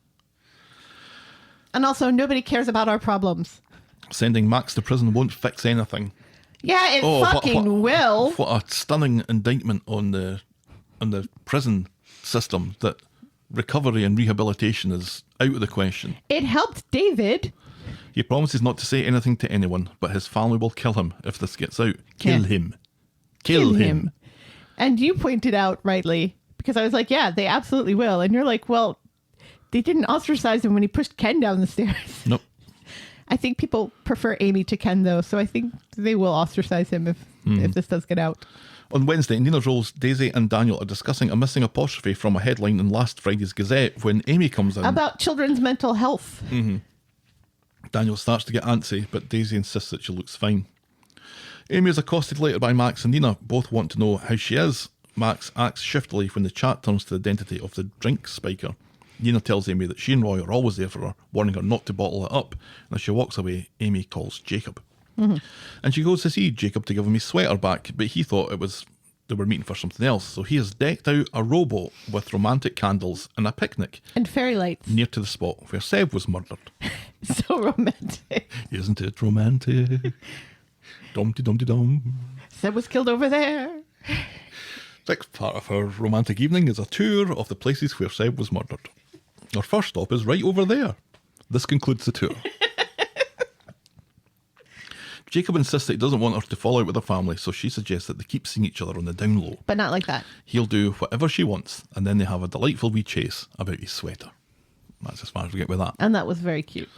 And also, nobody cares about our problems. Sending Max to prison won't fix anything. Yeah, it fucking will. What a stunning indictment on the prison system, that recovery and rehabilitation is out of the question. It helped David. He promises not to say anything to anyone, but his family will kill him if this gets out. Kill him. Kill him. And you pointed out rightly, because I was like, yeah, they absolutely will. And you're like, well, they didn't ostracize him when he pushed Ken down the stairs. Nope. I think people prefer Amy to Ken, though, so I think they will ostracise him if this does get out. On Wednesday, Nina's Rolls, Daisy and Daniel are discussing a missing apostrophe from a headline in last Friday's Gazette when Amy comes in. About children's mental health. Daniel starts to get antsy, but Daisy insists that she looks fine. Amy is accosted later by Max and Nina. Both want to know how she is. Max acts shiftily when the chat turns to the identity of the drink spiker. Nina tells Amy that she and Roy are always there for her, warning her not to bottle it up. And as she walks away, Amy calls Jacob. And she goes to see Jacob to give him his sweater back, but he thought they were meeting for something else. So he has decked out a rowboat with romantic candles and a picnic And fairy lights. near to the spot where Seb was murdered. So romantic. Isn't it romantic? Dum-de-dum-de-dum. Seb was killed over there. Next part of our romantic evening is a tour of the places where Seb was murdered. Our first stop is right over there. This concludes the tour. Jacob insists that he doesn't want her to fall out with her family, so she suggests that they keep seeing each other on the down low. But not like that. He'll do whatever she wants, and then they have a delightful wee chase about his sweater. That's as far as we get with that. And that was very cute.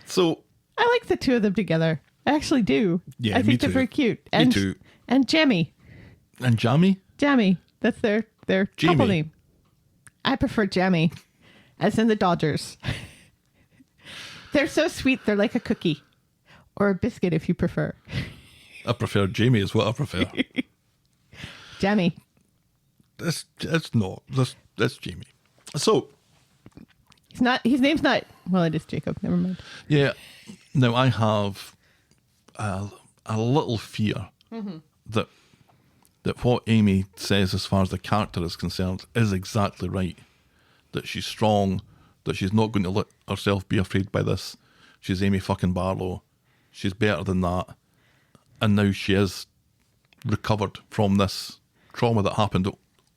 So, I like the two of them together. I actually do. Yeah, I me think they're too. very cute. Me And, too. And Jammy. and Jamie? Jammy. That's their Jamie. couple name. I prefer Jammy, as in the Dodgers. They're so sweet. They're like a cookie. Or a biscuit if you prefer. I prefer Jamie is what I prefer. Jammy. It's not. That's Jamie. So, His name's not, well, it is Jacob. Never mind. yeah. Now, I have a little fear that what Amy says as far as the character is concerned is exactly right. That she's strong, that she's not going to let herself be afraid by this. She's Amy fucking Barlow. She's better than that. And now she is recovered from this trauma that happened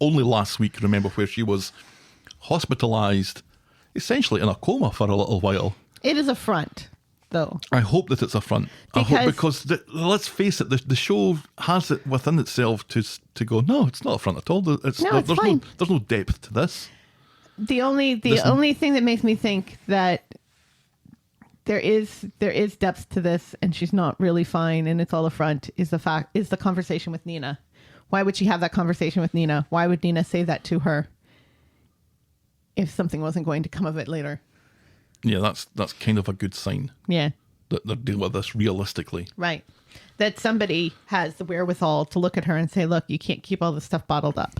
only last week, remember, where she was hospitalised, essentially in a coma for a little while. It is a front, though. I hope that it's a front. Because let's face it, the show has it within itself to go, no, it's not a front at all. It's fine. There's no depth to this. The only thing that makes me think that there is depth to this and she's not really fine and it's all a front is the conversation with Nina. Why would she have that conversation with Nina? Why would Nina say that to her if something wasn't going to come of it later? Yeah, that's kind of a good sign. Yeah. That they're dealing with this realistically. Right. That somebody has the wherewithal to look at her and say, look, you can't keep all this stuff bottled up.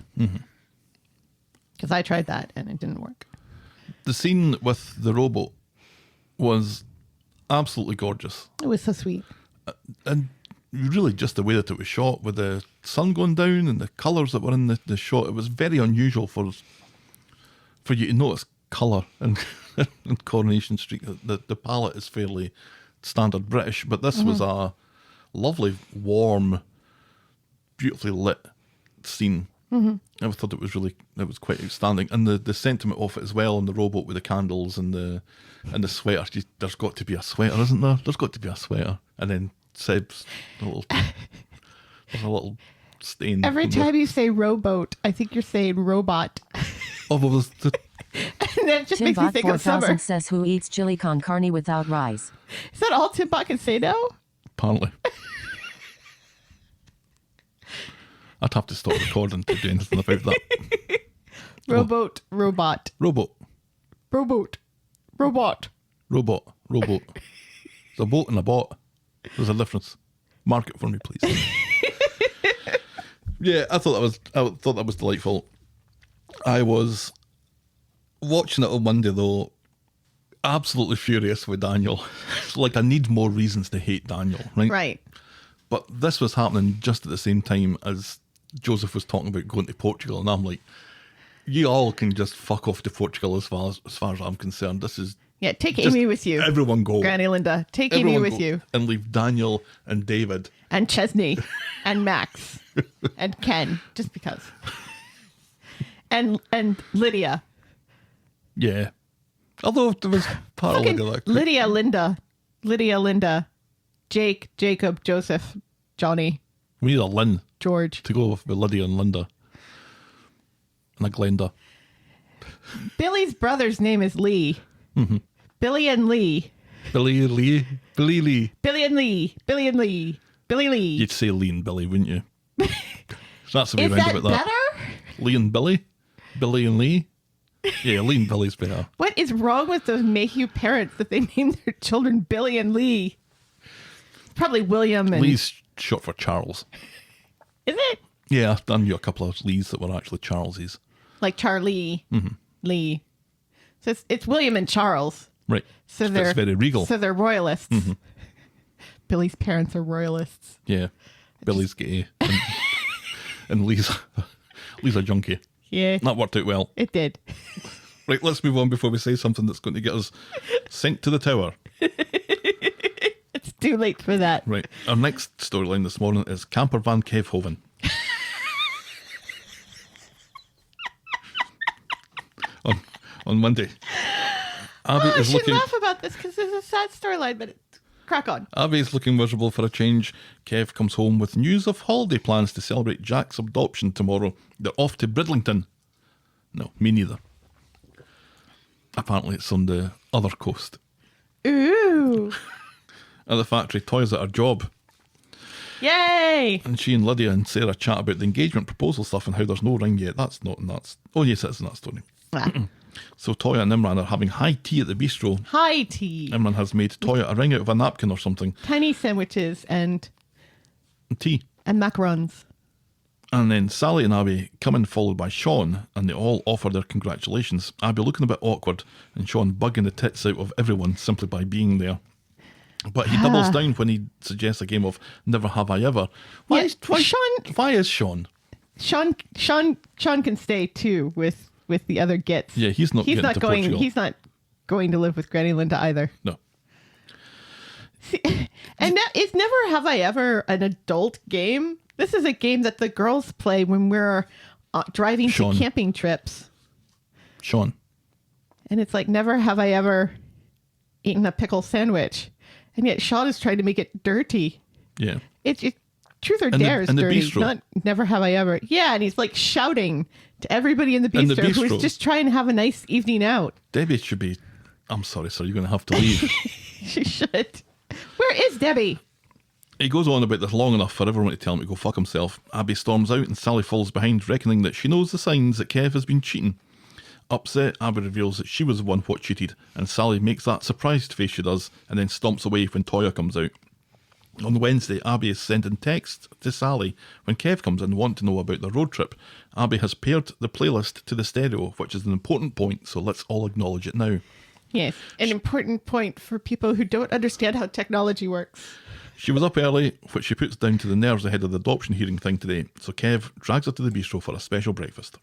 Because I tried that and it didn't work. The scene with the rowboat was absolutely gorgeous. It was so sweet. And really just the way that it was shot with the sun going down and the colours that were in the shot, it was very unusual for you to notice colour in Coronation Street. The palette is fairly standard British, but this was a lovely, warm, beautifully lit scene. I thought it was quite outstanding, and the sentiment of it as well, on the rowboat with the candles and the sweater. There's got to be a sweater, isn't there? There's got to be a sweater, and then Seb's there's a little stain. Every time you say rowboat, I think you're saying robot. Oh, well, And that just makes me Timbot think of 4000 summer. says who eats chili con carne without rice. Is that all Timbot can say now? apparently. I'd have to stop recording to do anything about that. Rowboat, robot. Robot. Rowboat, robot. Robot. There's a boat and a bot. There's a difference. Mark it for me, please. Yeah, I thought that was delightful. I was watching it on Monday though, absolutely furious with Daniel. Like, I need more reasons to hate Daniel, right? Right. But this was happening just at the same time as Joseph was talking about going to Portugal, and I'm like, you all can just fuck off to Portugal as far as I'm concerned. This is Take just Amy with you. Everyone go. Granny Linda, take Everyone Amy with go, you. and leave Daniel and David And Chesney and Max and Ken, just because. And Lydia. Yeah. Although there was part of Fucking that. Lydia, Linda, Jake, Jacob, Joseph, Johnny, We need a Lynn George. to go with Lydia and Linda. And a Glenda. Billy's brother's name is Lee. Mm-hmm. Billy and Lee. Billy Lee. Billy and Lee. Billy and Lee. Billy Lee. You'd say Lee and Billy, wouldn't you? That's the way Is round that about that. better? Lee and Billy? Billy and Lee? Yeah, Lee and Billy's better. What is wrong with those Mayhew parents that they named their children Billy and Lee? Probably William and... Lee's short for Charles. Is it? Yeah, I've done you a couple of Lees that were actually Charleses. Like Charlie Lee. So it's William and Charles. Right. So It's they're very regal. So they're royalists. Billy's parents are royalists. Yeah. Billy's gay. And Lee's a junkie. Yeah. That worked out well. It did. Right, let's move on before we say something that's going to get us sent to the tower. It's too late for that. Right. Our next storyline this morning is Camper Van Kev-Hoven. on Monday. Abby I is should looking. laugh about this because it's a sad storyline, but crack on. Abby is looking miserable for a change. Kev comes home with news of holiday plans to celebrate Jack's adoption tomorrow. They're off to Bridlington. No, me neither. Apparently it's on the other coast. Ooh. At the factory, Toya's at her job. Yay. And she and Lydia and Sarah chat about the engagement proposal stuff and how there's no ring yet. That's not in that. Oh, yes, it's in that story. So Toya and Imran are having high tea at the bistro. High tea. Imran has made Toya a ring out of a napkin or something. Tiny sandwiches and Tea. macarons. And then Sally and Abby come in followed by Sean, and they all offer their congratulations. Abby looking a bit awkward, and Sean bugging the tits out of everyone simply by being there. But he doubles down when he suggests a game of Never Have I Ever. Why is Sean? Sean can stay too with the other gits. Yeah, he's not getting to going. Portugal. He's not going to live with Granny Linda either. No. See, and that is Never Have I Ever an adult game. This is a game that the girls play when we're driving Sean. to camping trips. Sean. And it's like, never have I ever eaten a pickle sandwich. And yet Sean is trying to make it dirty. Yeah. It's truth or In the- dare is in the dirty. bistro. Not never have I ever. Yeah, and he's like shouting to everybody in the In the bistro bistro. who's just trying to have a nice evening out. Debbie should be... I'm sorry, sir, you're going to have to leave. She should. Where is Debbie? He goes on about this long enough for everyone to tell him to go fuck himself. Abby storms out and Sally falls behind, reckoning that she knows the signs that Kev has been cheating. Upset, Abby reveals that she was the one what cheated, and Sally makes that surprised face she does, and then stomps away when Toya comes out. On Wednesday, Abby is sending texts to Sally when Kev comes in wanting to know about the road trip. Abby has paired the playlist to the stereo, which is an important point, so let's all acknowledge it now. Yes, an important point for people who don't understand how technology works. She was up early, which she puts down to the nerves ahead of the adoption hearing thing today, so Kev drags her to the bistro for a special breakfast.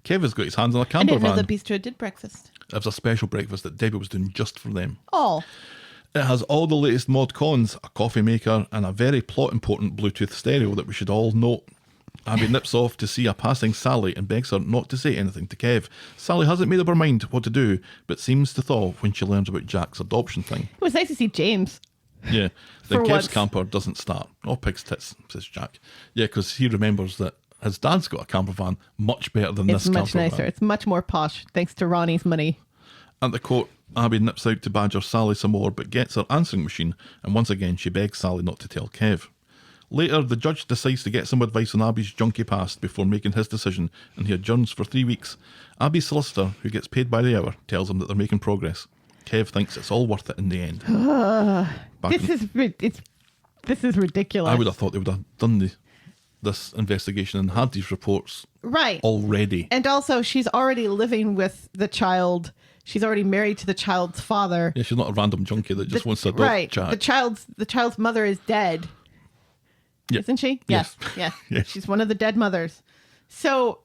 Kev has got his hands on a I camper didn't know van. the bistro did breakfast. It was a special breakfast that Debbie was doing just for them. Oh, It has all the latest mod cons, a coffee maker, and a very plot-important Bluetooth stereo that we should all note. Abby nips off to see a passing Sally and begs her not to say anything to Kev. Sally hasn't made up her mind what to do, but seems to thaw when she learns about Jack's adoption thing. it was nice to see James. Yeah, then For Kev's once. camper doesn't start. Oh, pig's tits, says Jack. Yeah, because he remembers that his dad's got a camper van much better than It's this much camper nicer. van. It's much more posh, thanks to Ronnie's money. At the court, Abby nips out to badger Sally some more, but gets her answering machine, and once again she begs Sally not to tell Kev. Later, the judge decides to get some advice on Abby's junkie past before making his decision, and he adjourns for 3 weeks. Abby's solicitor, who gets paid by the hour, tells him that they're making progress. Kev thinks it's all worth it in the end. This is ridiculous. I would have thought they would have done this investigation and had these reports right already. And also, she's already living with the child. She's already married to the child's father. Yeah, she's not a random junkie that just wants to adopt right. Jack. The child's mother is dead. Yeah. Isn't she? Yes. Yeah. Yes. She's one of the dead mothers. So,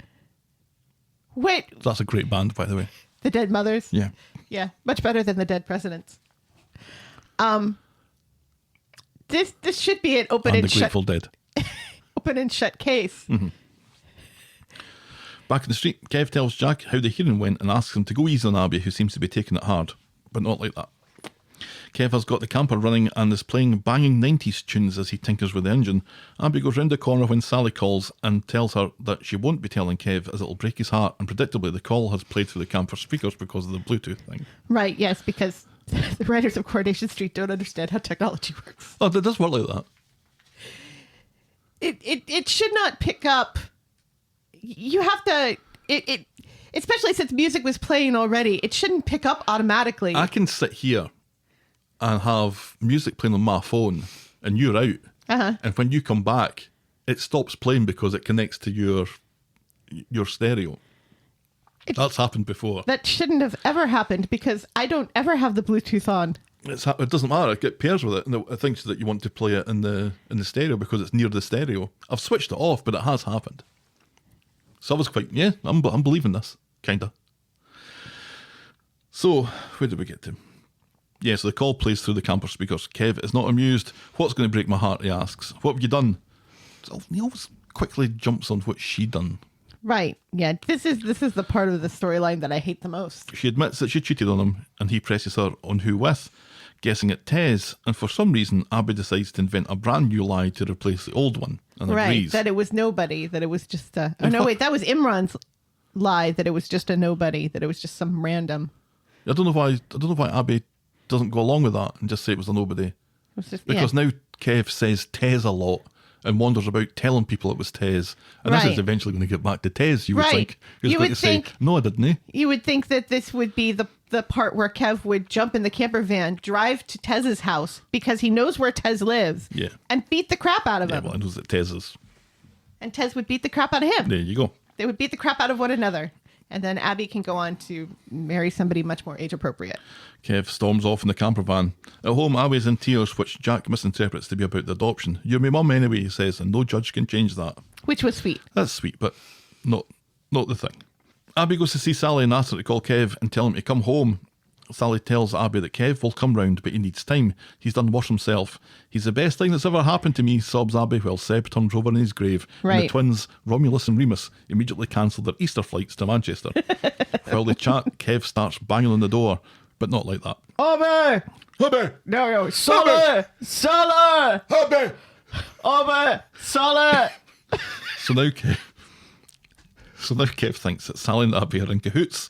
wait, That's a great band, by the way. the dead mothers? Yeah. Yeah, much better than the dead presidents. This should be an open And and the Grateful Dead. shut case. Back in the street, Kev tells Jack how the hearing went and asks him to go easy on Abby, who seems to be taking it hard. But not like that. Kev has got the camper running and is playing banging 90s tunes as he tinkers with the engine. Abby goes round the corner when Sally calls and tells her that she won't be telling Kev as it'll break his heart, and predictably the call has played through the camper speakers because of the Bluetooth thing. Right, yes, because the writers of Coronation Street don't understand how technology works. Oh, it does work like that. it should not pick up. You have to, especially since music was playing already, it shouldn't pick up automatically. I can sit here and have music playing on my phone and you're out. And when you come back, it stops playing because it connects to your stereo. That's happened before. That shouldn't have ever happened because I don't ever have the Bluetooth on. It doesn't matter. It pairs with it, and it thinks that you want to play it in the stereo because it's near the stereo. I've switched it off, but it has happened. So I was quite, I'm believing this, kinda. So where did we get to? Yeah, so the call plays through the camper speakers. Kev is not amused. What's going to break my heart? He asks. What have you done? So he always quickly jumps on what she done. Right. Yeah. This is the part of the storyline that I hate the most. She admits that she cheated on him, and he presses her on who with, guessing at Tez, and for some reason, Abby decides to invent a brand new lie to replace the old one, and agrees. That it was nobody, that it was just a... Oh, no, wait, that was Imran's lie, that it was just a nobody, that it was just some random... I don't know why Abby doesn't go along with that and just say it was a nobody. Because now Kev says Tez a lot and wanders about telling people it was Tez. And this is eventually going to get back to Tez, you would think. He's going to say, no, I didn't. You would think that this would be the part where Kev would jump in the camper van, drive to Tez's house because he knows where Tez lives, and beat the crap out of him. Well, I knows that Tez is. And Tez would beat the crap out of him. There you go. They would beat the crap out of one another. And then Abby can go on to marry somebody much more age appropriate. Kev storms off in the camper van. At home, Abby's in tears, which Jack misinterprets to be about the adoption. You're my mum anyway, he says, and no judge can change that. Which was sweet. That's sweet, but not the thing. Abby goes to see Sally and asks her to call Kev and tell him to come home. Sally tells Abby that Kev will come round, but he needs time. He's done worse himself. He's the best thing that's ever happened to me, sobs Abby, while Seb turns over in his grave. Right. And the twins, Romulus and Remus, immediately cancel their Easter flights to Manchester. While they chat, Kev starts banging on the door, but not like that. Abby! Abby! No, Sally! Sally! Abby! Abby! Sally! So now Kev thinks that Sally and Abby are in cahoots.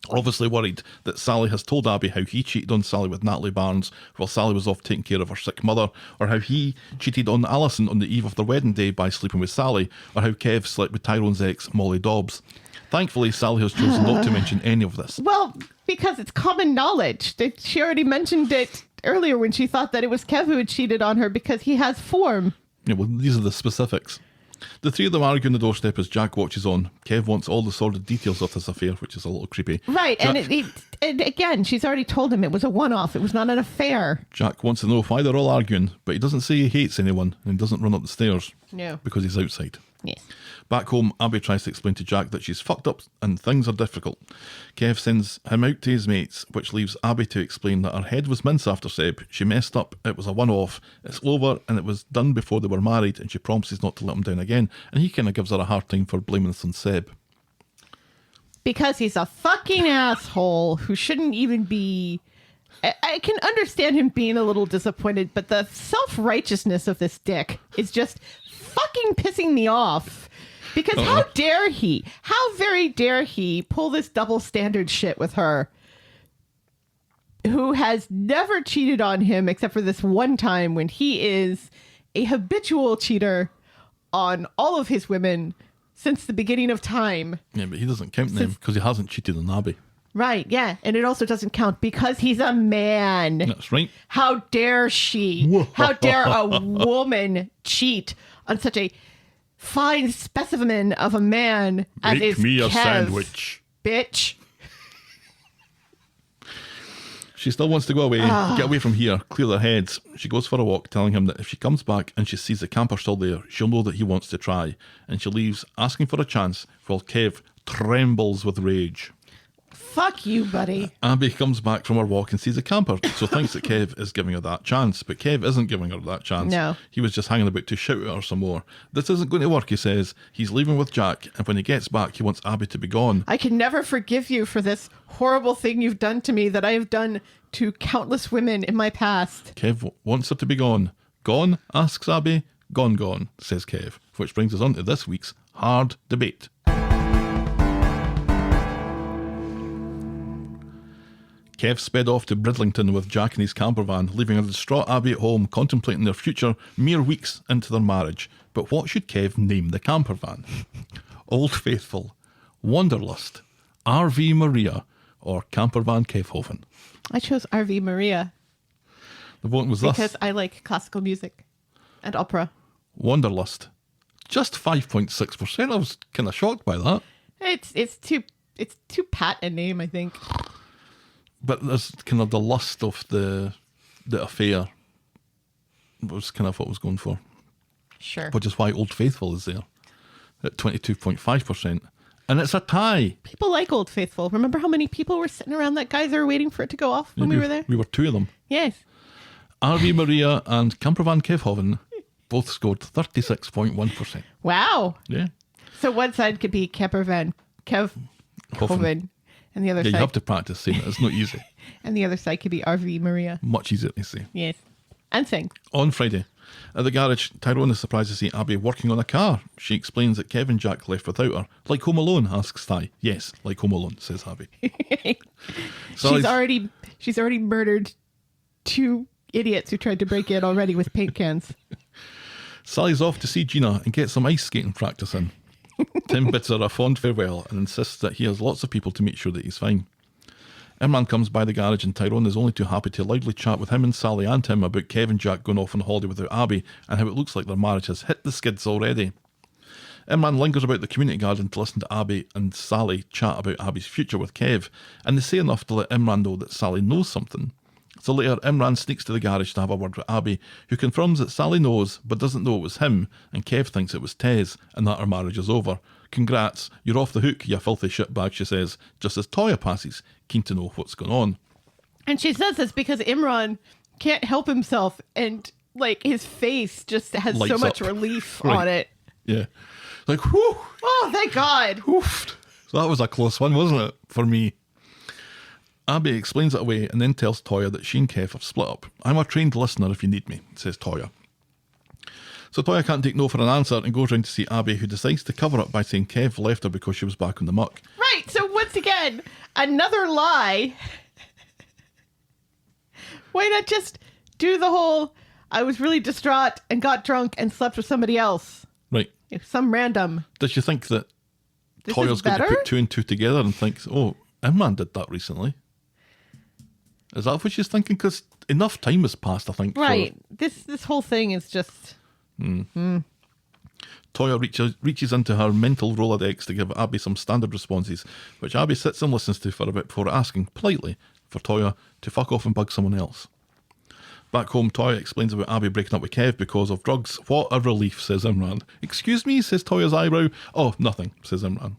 Obviously worried that Sally has told Abby how he cheated on Sally with Natalie Barnes while Sally was off taking care of her sick mother, or how he cheated on Alison on the eve of their wedding day by sleeping with Sally, or how Kev slept with Tyrone's ex, Molly Dobbs. Thankfully, Sally has chosen not to mention any of this. Well, because it's common knowledge. She already mentioned it earlier when she thought that it was Kev who had cheated on her because he has form. Yeah, well, these are the specifics. The three of them argue on the doorstep as Jack watches on. Kev wants all the sordid details of this affair, which is a little creepy. Right, and again, she's already told him it was a one-off. It was not an affair. Jack wants to know why they're all arguing, but he doesn't say he hates anyone, and he doesn't run up the stairs. No. Because he's outside. Yes. Back home, Abby tries to explain to Jack that she's fucked up and things are difficult. Kev sends him out to his mates, which leaves Abby to explain that her head was mince after Seb. She messed up, it was a one-off, it's over, and it was done before they were married, and she promises not to let him down again, and he kind of gives her a hard time for blaming this on Seb. Because he's a fucking asshole who shouldn't even be... I can understand him being a little disappointed, but the self-righteousness of this dick is just fucking pissing me off. Because how dare he? How very dare he pull this double standard shit with her, who has never cheated on him except for this one time when he is a habitual cheater on all of his women since the beginning of time. Yeah, but he doesn't count them because he hasn't cheated on Abby. Right, yeah. And it also doesn't count because he's a man. That's right. How dare she? How dare a woman cheat on such a fine specimen of a man as is me a Kev, sandwich. Bitch. She still wants to go away, get away from here, clear their heads. She goes for a walk, telling him that if she comes back and she sees the camper still there, she'll know that he wants to try. And she leaves, asking for a chance, while Kev trembles with rage. Fuck you, buddy. Abby comes back from her walk and sees a camper, so thinks that Kev is giving her that chance. But Kev isn't giving her that chance. No. He was just hanging about to shout at her some more. This isn't going to work, he says. He's leaving with Jack, and when he gets back, he wants Abby to be gone. I can never forgive you for this horrible thing you've done to me that I have done to countless women in my past. Kev wants her to be gone. Gone? Asks Abby. Gone, says Kev. Which brings us on to this week's hard debate. Kev sped off to Bridlington with Jack in his camper van, leaving a distraught Abby at home contemplating their future mere weeks into their marriage. But what should Kev name the camper van? Old Faithful, Wanderlust, RV Maria, or camper van Kev-Hoven? I chose RV Maria The vote was because thus. I like classical music and opera. Wanderlust, just 5.6%. I was kind of shocked by that. It's too pat a name, I think. But there's kind of the lust of the affair was kind of what I was going for, Sure. which is why Old Faithful is there at 22.5%. And it's a tie. People like Old Faithful. Remember how many people were sitting around that geyser waiting for it to go off when we were there? We were two of them. Yes. RV Maria and Campervan Kev-Hoven both scored 36.1%. Wow. Yeah. So one side could be Campervan Kev-Hoven, and the other Yeah, side you have to practice saying it. It's not easy. and the other side could be RV Maria. Much easier to say. Yes. And sing. On Friday, at the garage, Tyrone is surprised to see Abby working on a car. She explains that Kev and Jack left without her. Like Home Alone, asks Ty. Yes, like Home Alone, says Abby. She's already murdered 2 idiots who tried to break in already with paint cans. Sally's off to see Gina and get some ice skating practice in. Tim bids her a fond farewell and insists that he has lots of people to make sure that he's fine. Imran comes by the garage and Tyrone is only too happy to loudly chat with him and Sally and Tim about Kev and Jack going off on holiday without Abby and how it looks like their marriage has hit the skids already. Imran lingers about the community garden to listen to Abby and Sally chat about Abby's future with Kev, and they say enough to let Imran know that Sally knows something. So later, Imran sneaks to the garage to have a word with Abby, who confirms that Sally knows but doesn't know it was him, and Kev thinks it was Tez, and that her marriage is over. Congrats, you're off the hook, you filthy shitbag, she says, just as Toya passes, keen to know what's going on. And she says this because Imran can't help himself, and like his face just has so Lights much up. relief Right. on it. Yeah. Like, whew, Oh, thank God. oof. So that was a close one, wasn't it, for me? Abby explains it away and then tells Toya that she and Kev have split up. I'm a trained listener if you need me, says Toya. So Toya can't take no for an answer and goes round to see Abby, who decides to cover up by saying Kev left her because she was back on the muck. Right. So once again, another lie. Why not just do the whole, I was really distraught and got drunk and slept with somebody else? Right. Some random. Does she think that This Toya's is going to better? put 2 and 2 together and thinks, oh, Imran did that recently? Is that what she's thinking? Because enough time has passed, I think. Right. This whole thing is just... Toya reaches into her mental Rolodex to give Abby some standard responses, which Abby sits and listens to for a bit before asking, politely, for Toya to fuck off and bug someone else. Back home, Toya explains about Abby breaking up with Kev because of drugs. What a relief, says Imran. Excuse me, says Toya's eyebrow. Oh, nothing, says Imran.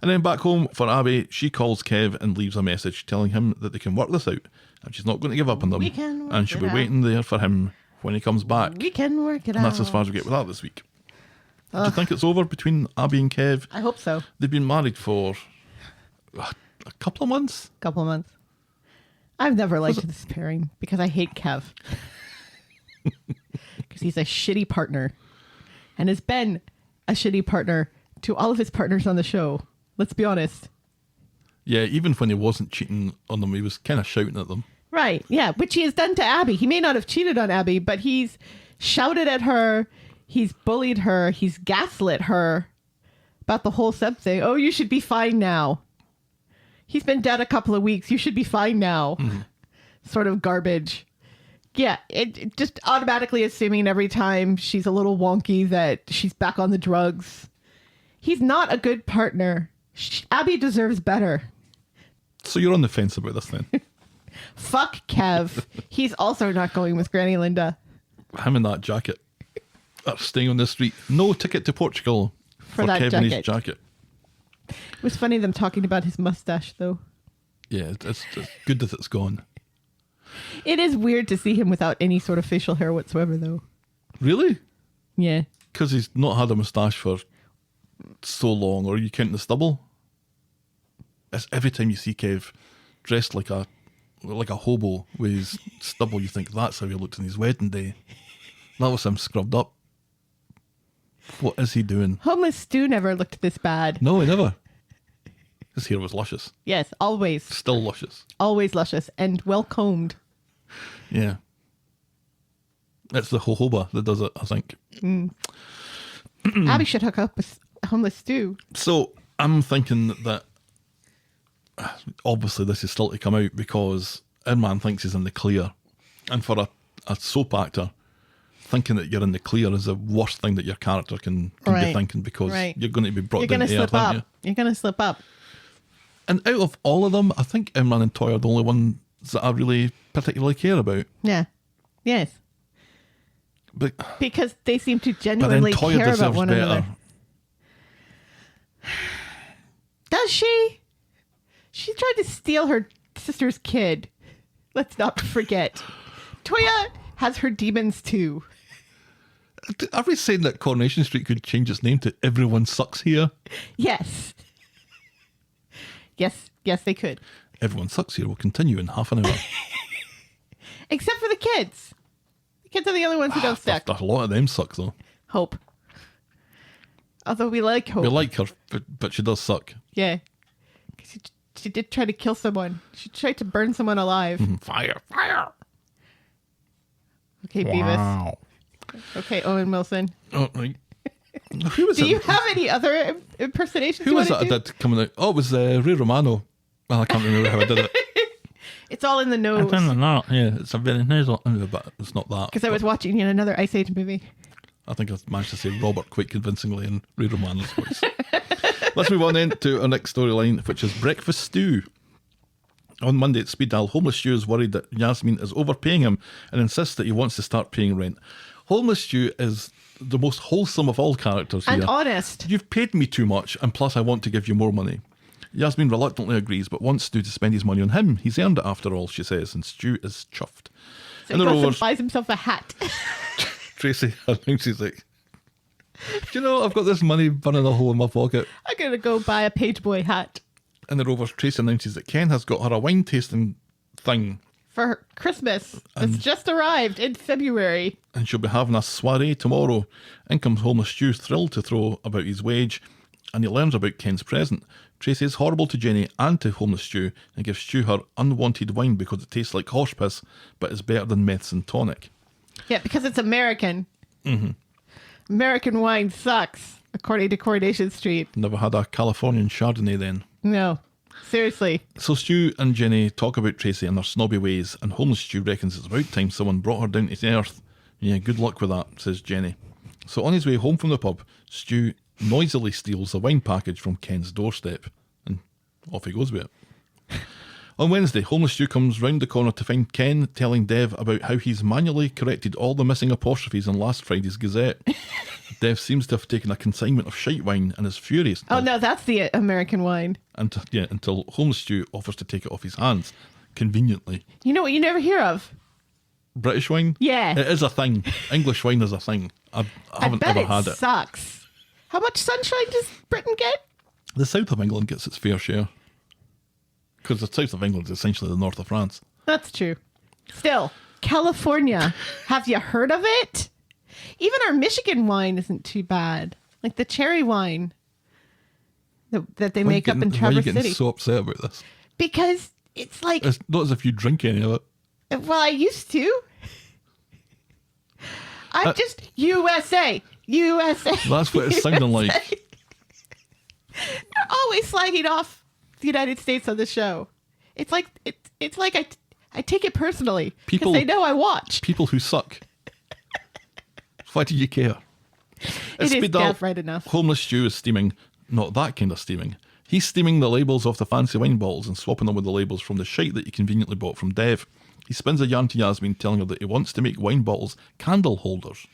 And then back home for Abby, she calls Kev and leaves a message telling him that they can work this out and she's not going to give up on them. We can work And she'll it be out. waiting there for him when he comes back. We can work it And out. that's as far as we get with that this week. Do you think it's over between Abby and Kev? I hope so. They've been married for a couple of months. Couple of months. I've never liked this pairing because I hate Kev. Because he's a shitty partner and has been a shitty partner to all of his partners on the show. Let's be honest. Yeah, even when he wasn't cheating on them, he was kind of shouting at them. Right. Yeah. Which he has done to Abby. He may not have cheated on Abby, but he's shouted at her. He's bullied her. He's gaslit her about the whole Seb thing. Oh, you should be fine now. He's been dead a couple of weeks. You should be fine now. Sort of garbage. Yeah. It just automatically assuming every time she's a little wonky that she's back on the drugs. He's not a good partner. Abby deserves better. So you're on the fence about this then? Fuck Kev. He's also not going with Granny Linda. Him in that jacket. Are staying on the street. No ticket to Portugal for that Kevin his jacket. jacket. It was funny them talking about his mustache, though. Yeah, it's good that it's gone. It is weird to see him without any sort of facial hair whatsoever, though. Really? Yeah. Because he's not had a moustache for so long, or are you counting the stubble? It's every time you see Kev dressed like a hobo with his stubble, you think that's how he looked on his wedding day. That was him scrubbed up. What is he doing? Homeless Stu never looked this bad. No, he never. His hair was luscious. Yes, always. Still luscious. Always luscious and well combed. Yeah. It's the jojoba that does it, I think. Abby should hook up with Homeless Stu. So I'm thinking that obviously this is still to come out because Irman thinks he's in the clear. And for a soap actor, thinking that you're in the clear is the worst thing that your character can be Right. thinking because Right. you're going to be brought You're down going to to earth, slip aren't up. You're going to slip up. you? And out of all of them, I think Imran and Toy are the only ones that I really particularly care about. Yeah. Yes. But Because they seem to then genuinely Toya care about deserves one better. another. Does she? She tried to steal her sister's kid. Let's not forget. Toya has her demons too. Are we saying that Coronation Street could change its name to Everyone Sucks Here? Yes. Yes, they could. Everyone Sucks Here will continue in half an hour. Except for the kids. The kids are the only ones who don't suck. A lot of them suck though. Hope. Although we like Hope. We like her, but she does suck. Yeah. 'Cause she did try to kill someone. She tried to burn someone alive. Fire, fire. Okay, Beavis. Okay, Owen Wilson. Oh, right. Who was Do it? you have any other impersonations Who you was want it to I do? did coming out? Oh, it was Ray Romano. Well, I can't remember how I did it. It's all in the nose. not. Yeah, it's a very nasal, but it's not that. Because I was watching yet another Ice Age movie. I think I managed to say Robert quite convincingly in Ray Romano's voice. Let's move on then to our next storyline, which is Breakfast Stew. On Monday at Speed Dial, Homeless Stu is worried that Yasmeen is overpaying him and insists that he wants to start paying rent. Homeless Stu is the most wholesome of all characters here. And honest. You've paid me too much, and plus I want to give you more money. Yasmeen reluctantly agrees, but wants Stu to spend his money on him. He's earned it after all, she says, and Stu is chuffed. So In he the goes and Rovers, buys himself a hat. Tracy announces like, do you know, I've got this money burning a hole in my pocket. I'm going to go buy a page boy hat In the Rovers, Tracy announces that Ken has got her a wine tasting thing, for Christmas. It's just arrived in February. and she'll be having a soiree tomorrow. In comes Homeless Stu, thrilled to throw about his wage, and he learns about Ken's present. Tracy is horrible to Jenny and to Homeless Stu and gives Stu her unwanted wine because it tastes like horse piss, but is better than meths and tonic. Yeah, because it's American. Mm-hmm. American wine sucks, according to Coronation Street. Never had a Californian Chardonnay then. No, seriously. So Stu and Jenny talk about Tracy and their snobby ways, and Homeless Stu reckons it's about time someone brought her down to earth. Yeah, good luck with that, says Jenny. So on his way home from the pub, Stu noisily steals a wine package from Ken's doorstep, and off he goes with it. On Wednesday, Homeless Stu comes round the corner to find Ken telling Dev about how he's manually corrected all the missing apostrophes in last Friday's Gazette. Dev seems to have taken a consignment of shite wine and is furious. Oh, no, that's the American wine. Until Homeless Stu offers to take it off his hands, conveniently. You know what you never hear of? British wine? Yeah. It is a thing. English wine is a thing. I haven't bet ever it had it. sucks. How much sunshine does Britain get? The south of England gets its fair share. Because the south of England is essentially the north of France. That's true. Still, California. Have you heard of it? Even our Michigan wine isn't too bad. Like the cherry wine that they make up in Why are you Traverse getting City. so upset about this? Because it's like, It's not as if you drink any of it. well, I used to. I'm just USA. That's what it's sounding like. They're always slagging off the United States on the show. It's like I take it personally because People- they know I watch. People who suck. Why do you care? It is Speed Dial, Gav right enough. Homeless Stu is steaming, not that kind of steaming. He's steaming the labels off the fancy wine bottles and swapping them with the labels from the shite that he conveniently bought from Dev. He spins a yarn to Yasmeen, telling her that he wants to make wine bottles candle holders.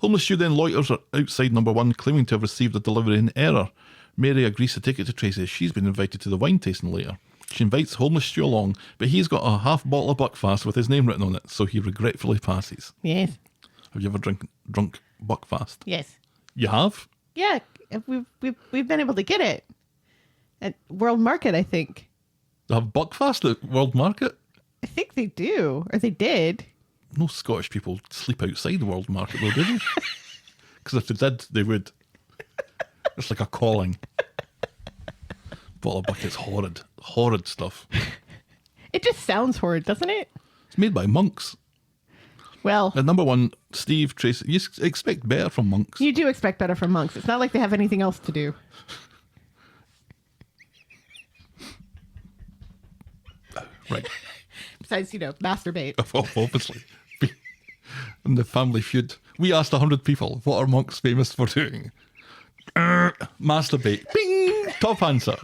Homeless Stu then loiters outside number 1, claiming to have received a delivery in error. Mary agrees to take it to Tracy. She's been invited to the wine tasting later. She invites Homeless Stu along, but he's got a half bottle of Buckfast with his name written on it, so he regretfully passes. Yes. Have you ever drunk Buckfast? Yes. You have? Yeah. We've been able to get it at World Market, I think. They have Buckfast at World Market? I think they do, or they did. No Scottish people sleep outside the World Market though, do they? Because if they did, they would. It's like a calling. Bottle of Bucket's horrid. Horrid stuff. It just sounds horrid, doesn't it? It's made by monks. Well, At number 1, Steve, Tracy. You expect better from monks. you do expect better from monks. It's not like they have anything else to do. Right. Besides, masturbate. Obviously. In the Family Feud, we asked 100 people, what are monks famous for doing? Masturbate. Bing! Top answer.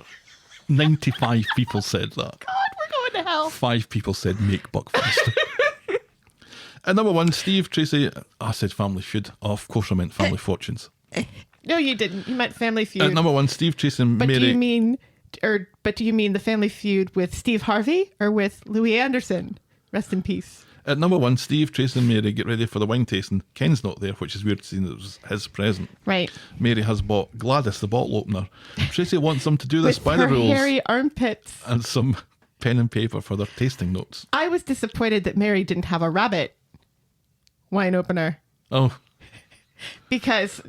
95 people said that. God, we're going to hell. 5 people said make Buckfast. At number 1, Steve, Tracy. I said Family Feud. Oh, of course I meant Family Fortunes. No, you didn't. You meant Family Feud. At number 1, Steve, Tracy and But Mary. do you mean the Family Feud with Steve Harvey or with Louis Anderson? Rest in peace. At number 1, Steve, Tracy and Mary get ready for the wine tasting. Ken's not there, which is weird seeing it was his present. Right. Mary has bought Gladys, the bottle opener. Tracy wants them to do this With by her the rules. hairy armpits. And some pen and paper for their tasting notes. I was disappointed that Mary didn't have a rabbit wine opener Oh, because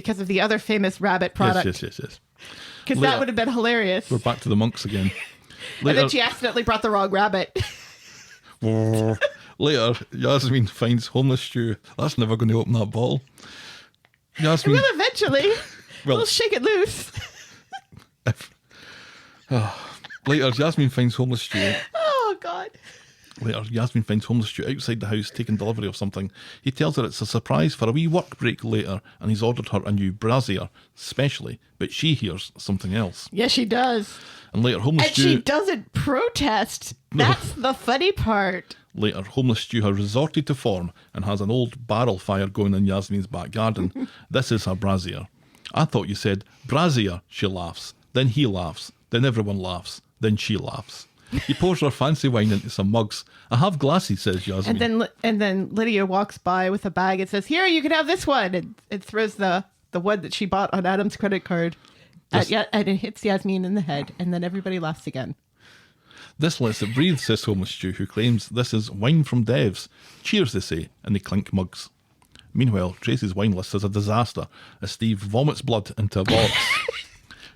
of the other famous rabbit product. yes. Because Later. that would have been hilarious. We're back to the monks again. And then she accidentally brought the wrong rabbit. Later, Yasmeen finds Homeless Stu. That's never going to open that bottle. Yasmeen. Well, eventually. Well- We'll shake it loose. Later, Yasmeen finds Homeless Stu. Oh, God. Later, Yasmeen finds Homeless Stu outside the house taking delivery of something. He tells her it's a surprise for a wee work break later, and he's ordered her a new brassier, specially, but she hears something else. Yes, she does. And later, Homeless And Stu. she doesn't protest. That's the funny part. Later, Homeless Stu has resorted to form and has an old barrel fire going in Yasmeen's back garden. This is her brassier. I thought you said brassier, she laughs. Then he laughs. Then everyone laughs. Then she laughs. He pours her fancy wine into some mugs. I have glasses, says Yasmeen. And then Lydia walks by with a bag and says, "Here, you can have this one." And it throws the one that she bought on Adam's credit card. Yes. And it hits Yasmeen in the head. And then everybody laughs again. This lets it breathe, says Homeless Stu, who claims this is wine from Devs. Cheers, they say, and they clink mugs. Meanwhile, Tracy's wine list is a disaster as Steve vomits blood into a box.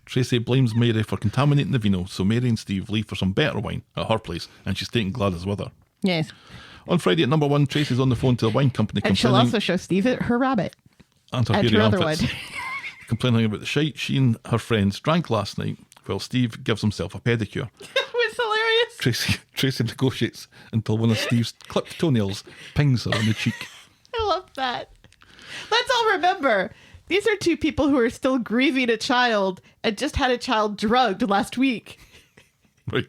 Tracy blames Mary for contaminating the vino, so Mary and Steve leave for some better wine at her place, and she's taking Gladys with her. Yes. On Friday at number 1, Tracy's on the phone to the wine company And she'll complaining also show Steve her rabbit. and her and hairy her other armpits, one. complaining about the shite she and her friends drank last night, while Steve gives himself a pedicure. It was hilarious. Tracy negotiates until one of Steve's clipped toenails pings her on the cheek. I love that. Let's all remember, these are two people who are still grieving a child and just had a child drugged last week. Right.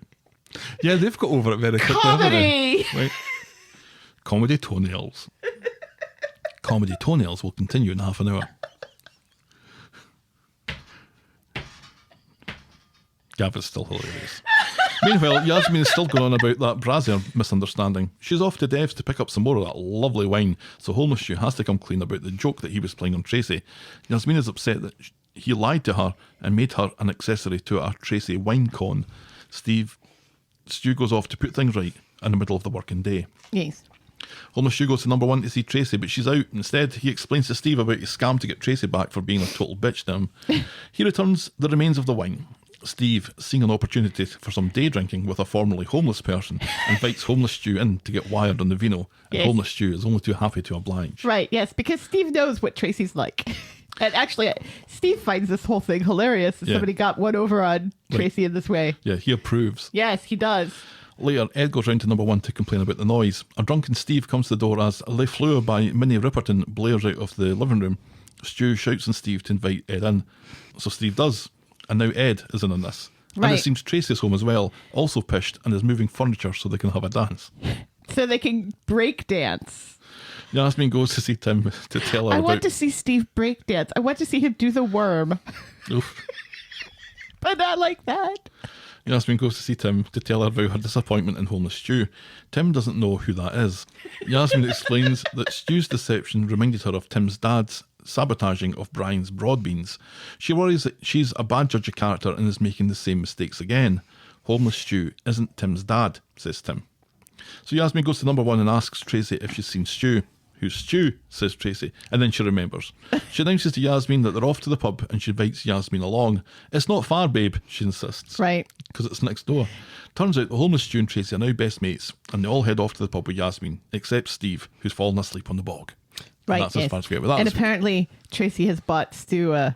Yeah, they've got over it very quickly. haven't they? Comedy! Right. Comedy toenails. Comedy toenails will continue in half an hour. Gav is still hilarious. Meanwhile, Yasmeen is still going on about that brassier misunderstanding. She's off to Dev's to pick up some more of that lovely wine, so Homeless Stu has to come clean about the joke that he was playing on Tracy. Yasmeen is upset that he lied to her and made her an accessory to a Tracy wine con. Stu goes off to put things right in the middle of the working day. Yes. Homeless Stu goes to number 1 to see Tracy, but she's out. Instead, he explains to Steve about his scam to get Tracy back for being a total bitch to him. He returns the remains of the wine. Steve, seeing an opportunity for some day drinking with a formerly homeless person, invites Homeless Stu in to get wired on the vino, and Yes. Homeless Stu is only too happy to oblige. Right, yes, because Steve knows what Tracy's like. And actually, Steve finds this whole thing hilarious. That Yeah. Somebody got one over on Tracy in this way. Yeah, he approves. Yes, he does. Later, Ed goes round to number 1 to complain about the noise. A drunken Steve comes to the door as Les Fleurs by Minnie Riperton blares out of the living room. Stu shouts on Steve to invite Ed in. So Steve does. And now Ed is in on this. And Right. it seems Tracy's home as well, also pished and is moving furniture so they can have a dance. So they can break dance. Yasmeen goes to see Tim to tell her I about... want to see Steve break dance. I want to see him do the worm. Oof. But not like that. Yasmeen goes to see Tim to tell her about her disappointment in Homeless Stu. Tim doesn't know who that is. Yasmeen explains that Stu's deception reminded her of Tim's dad's sabotaging of Brian's broad beans. She worries that she's a bad judge of character and is making the same mistakes again. Homeless Stu isn't Tim's dad, says Tim. So Yasmeen goes to number 1 and asks Tracy if she's seen Stu, Who's Stu? Says Tracy. And then she remembers. She announces to Yasmeen that they're off to the pub and she invites Yasmeen along. It's not far, babe, she insists. Right. Because it's next door. Turns out the homeless Stu and Tracy are now best mates and they all head off to the pub with Yasmeen, except Steve, who's fallen asleep on the bog. Right. And that's as far as we get with that. And this week. apparently Tracy has bought Stu a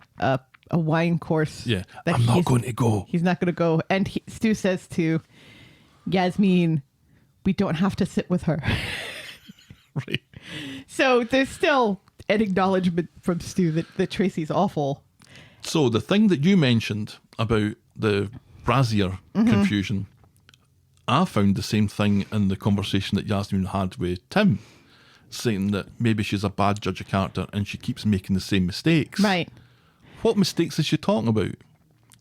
wine course. Yeah. that I'm not going to go. He's not going to go. And Stu says to Yasmeen, we don't have to sit with her. Right. So there's still an acknowledgement from Stu that Tracy's awful. So the thing that you mentioned about the brassier confusion, I found the same thing in the conversation that Yasmeen had with Tim, saying that maybe she's a bad judge of character and she keeps making the same mistakes. Right. What mistakes is she talking about?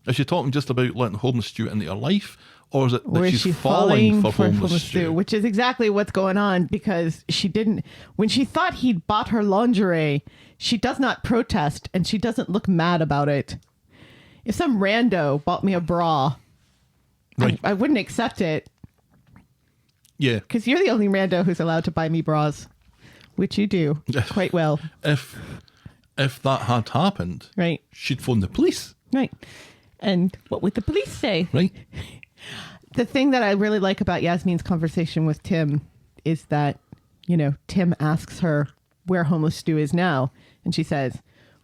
Is she talking just about letting Homeless Stu into her life? Or is it that she's falling for Homeless Stu? Which is exactly what's going on, because she didn't, when she thought he'd bought her lingerie, she does not protest and she doesn't look mad about it. If some rando bought me a bra, Right. I wouldn't accept it, Yeah. because you're the only rando who's allowed to buy me bras, which you do quite well. If that had happened, Right. she'd phone the police. Right. And what would the police say? Right. The thing that I really like about Yasmeen's conversation with Tim is that, Tim asks her where Homeless Stu is now. And she says,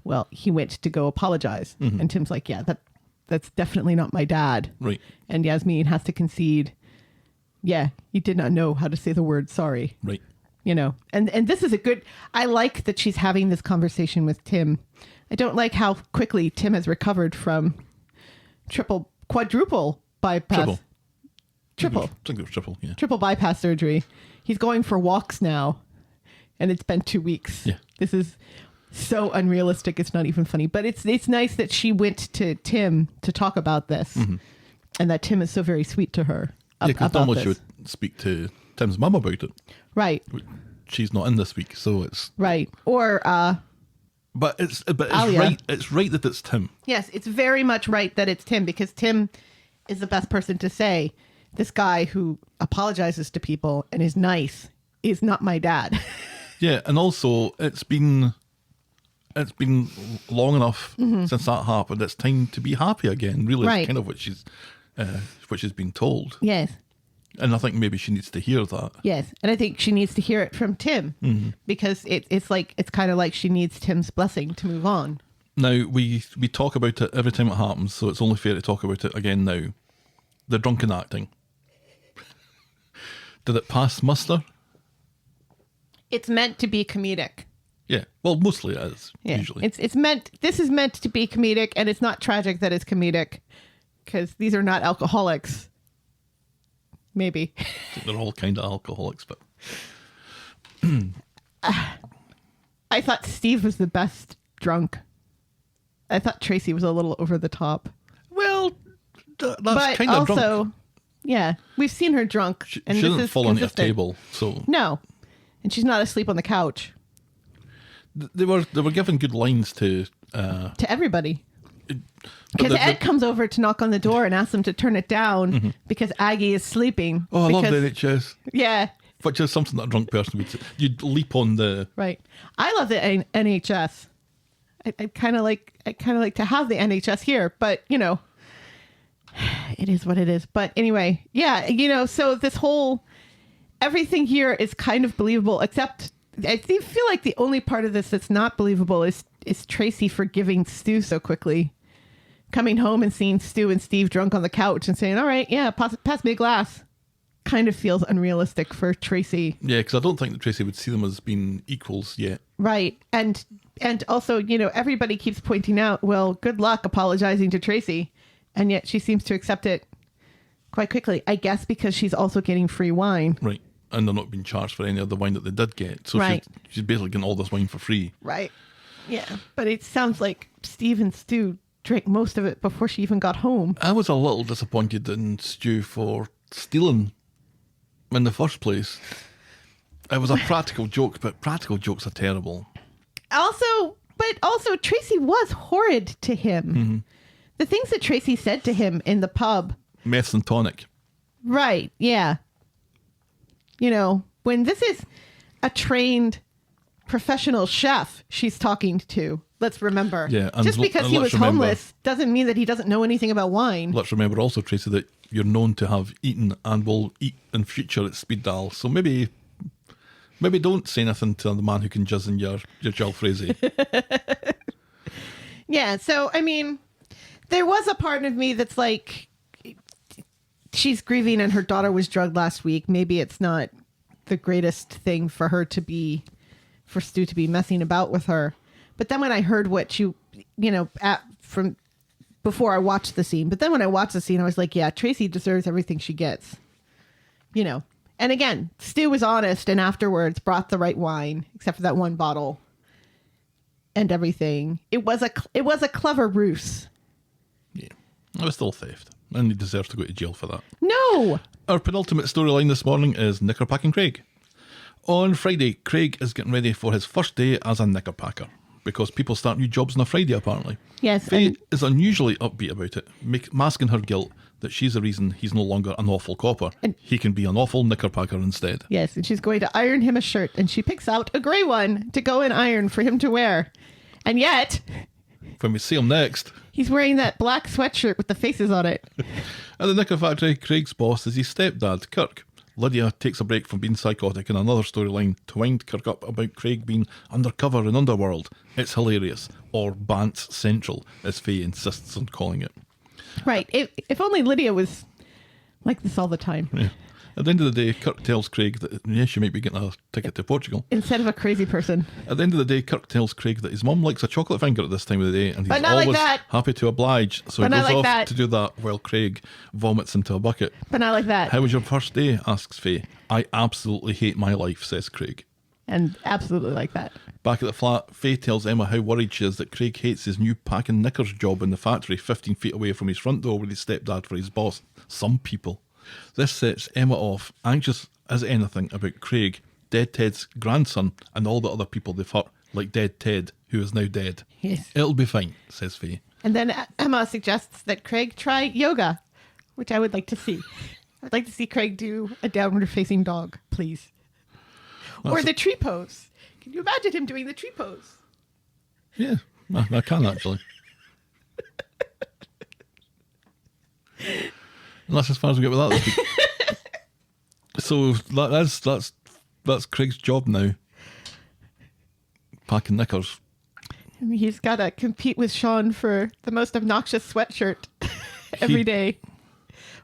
well, he went to go apologize. And Tim's like, yeah, that's definitely not my dad. Right. And Yasmeen has to concede, yeah, he did not know how to say the word sorry. Right. And this is I like that she's having this conversation with Tim. I don't like how quickly Tim has recovered from quadruple bypass. Triple. I think it was triple, yeah. Triple bypass surgery. He's going for walks now, and it's been 2 weeks. Yeah. This is so unrealistic. It's not even funny. But it's nice that she went to Tim to talk about this, and that Tim is so very sweet to her Yeah, because about normally this. she would speak to Tim's mum about it. Right. She's not in this week, so it's... Right. Or But it's Alia. right. It's right that it's Tim. yes, it's very much right that it's Tim, because Tim is the best person to say, this guy who apologizes to people and is nice is not my dad. Yeah, and also it's been long enough since that happened. It's time to be happy again. Really, Right. is kind of what she's been told. Yes. And I think maybe she needs to hear that. Yes. And I think she needs to hear it from Tim, because it's kind of like she needs Tim's blessing to move on. Now we talk about it every time it happens, so it's only fair to talk about it again now. The drunken acting. Did it pass muster? It's meant to be comedic. Yeah. Well, mostly it is. Yeah. Usually. This is meant to be comedic, and it's not tragic that it's comedic, because these are not alcoholics. Maybe. They're all kind of alcoholics, but I thought Steve was the best drunk. I thought Tracy was a little over the top. well, that's But kind of also, drunk. yeah, we've seen her drunk. She and this doesn't is fall on a consistent. table, so No. And she's not asleep on the couch. they were given good lines to. To everybody. but Because the- Ed comes over to knock on the door and asks them to turn it down because Aggie is sleeping. Oh, I love Because- the NHS. Yeah, Which is something that a drunk person would say. You'd leap on the. right. I love the NHS. I kind of like to have the NHS here, but it is what it is. But anyway, yeah, so this whole everything here is kind of believable, except I feel like the only part of this that's not believable is Tracy forgiving Stu so quickly. Coming home and seeing Stu and Steve drunk on the couch and saying, all right, yeah, pass me a glass. Kind of feels unrealistic for Tracy. Yeah, because I don't think that Tracy would see them as being equals yet. Right. And also, everybody keeps pointing out, well, good luck apologizing to Tracy. And yet she seems to accept it quite quickly. I guess because she's also getting free wine. Right. And they're not being charged for any of the wine that they did get. So Right. she's basically getting all this wine for free. Right. Yeah. But it sounds like Steve and Stu drank most of it before she even got home. I was a little disappointed in Stu for stealing in the first place. It was a practical joke, but practical jokes are terrible. Also Tracy was horrid to him. The things that Tracy said to him in the pub. Meth and tonic. Right. Yeah. When this is a trained professional chef she's talking to. Let's remember. Yeah, and just because and he let's was remember- homeless doesn't mean that he doesn't know anything about wine. Let's remember also, Tracy, that you're known to have eaten and will eat in future at speed dial. So maybe don't say nothing to the man who can jizz in your jalfrezi. Yeah, so, I mean, there was a part of me that's like, she's grieving and her daughter was drugged last week. Maybe it's not the greatest thing for her to be, for Stu to be messing about with her. But then when I heard what from before I watched the scene, but then when I watched the scene, I was like, yeah, Tracy deserves everything she gets. And again, Stu was honest and afterwards brought the right wine, except for that one bottle and everything. It was a clever ruse. Yeah, it was still theft, and he deserves to go to jail for that. No! Our penultimate storyline this morning is Knicker packing Craig. On Friday, Craig is getting ready for his first day as a knicker packer, because people start new jobs on a Friday, apparently. Yes. Faye is unusually upbeat about it, masking her guilt that she's the reason he's no longer an awful copper. And he can be an awful knicker packer instead. Yes, and she's going to iron him a shirt, and she picks out a grey one to go and iron for him to wear. And yet, when we see him next, he's wearing that black sweatshirt with the faces on it. At the knicker factory, Craig's boss is his stepdad, Kirk. Lydia takes a break from being psychotic in another storyline to wind Kirk up about Craig being undercover in Underworld. It's hilarious. Or Bants Central, as Faye insists on calling it. Right. If only Lydia was like this all the time. Yeah. At the end of the day, Kirk tells Craig that, yes, you might be getting a ticket to Portugal. Instead of a crazy person. At the end of the day, Kirk tells Craig that his mum likes a chocolate finger at this time of the day, and he's But not like always that. happy to oblige. So But he not goes like off that. to do that while Craig vomits into a bucket. But not like that. How was your first day? Asks Faye. I absolutely hate my life, says Craig. And absolutely like that. Back at the flat, Faye tells Emma how worried she is that Craig hates his new packing knickers job in the factory 15 feet away from his front door with his stepdad for his boss. Some people. This sets Emma off, anxious as anything about Craig, Dead Ted's grandson, and all the other people they've hurt, like Dead Ted, who is now dead. Yes. It'll be fine, says Faye. And then Emma suggests that Craig try yoga, which I would like to see. I'd like to see Craig do a downward-facing dog, please. Or the tree pose. Can you imagine him doing the tree pose? Yeah, I can actually. And that's as far as we get with that this week. So that's Craig's job now. Packing knickers. And he's got to compete with Sean for the most obnoxious sweatshirt every day.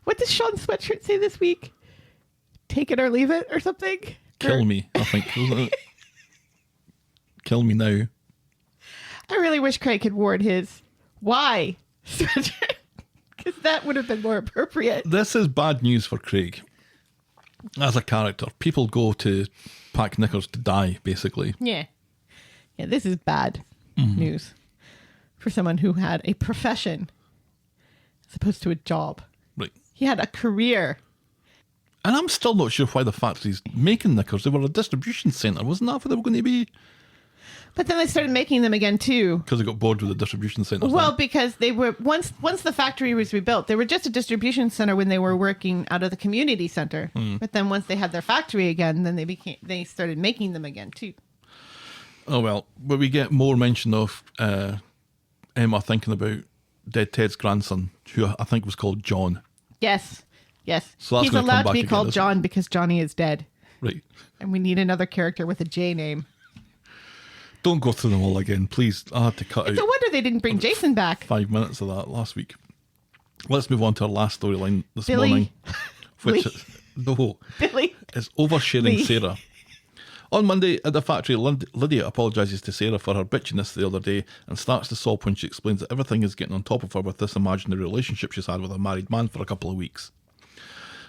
What does Sean's sweatshirt say this week? Take it or leave it or something? Kill me, I think. Wasn't it? Kill me now. I really wish Craig had worn his why sweatshirt. Because that would have been more appropriate. This is bad news for Craig. As a character, people go to pack knickers to die, basically. Yeah. Yeah, this is bad news for someone who had a profession as opposed to a job. Right. He had a career. And I'm still not sure why the factory's making knickers. They were a distribution centre. Wasn't that what they were going to be? But then they started making them again too. Because they got bored with the distribution centre. Well, because they were once the factory was rebuilt, they were just a distribution center when they were working out of the community center. But then once they had their factory again, then they started making them again too. Oh well, but we get more mention of Emma thinking about Dead Ted's grandson, who I think was called John. Yes. So that's He's gonna come allowed to back be again, called isn't John because Johnny is dead. Right. And we need another character with a J name. Don't go through them all again, please. I had to cut It's out a wonder they didn't bring Jason back. 5 minutes of that last week. Let's move on to our last storyline this Billy. morning. Which Lee. is, no, Billy. is Oversharing Lee. Sarah. On Monday at the factory, Lydia apologises to Sarah for her bitchiness the other day and starts to sob when she explains that everything is getting on top of her with this imaginary relationship she's had with a married man for a couple of weeks.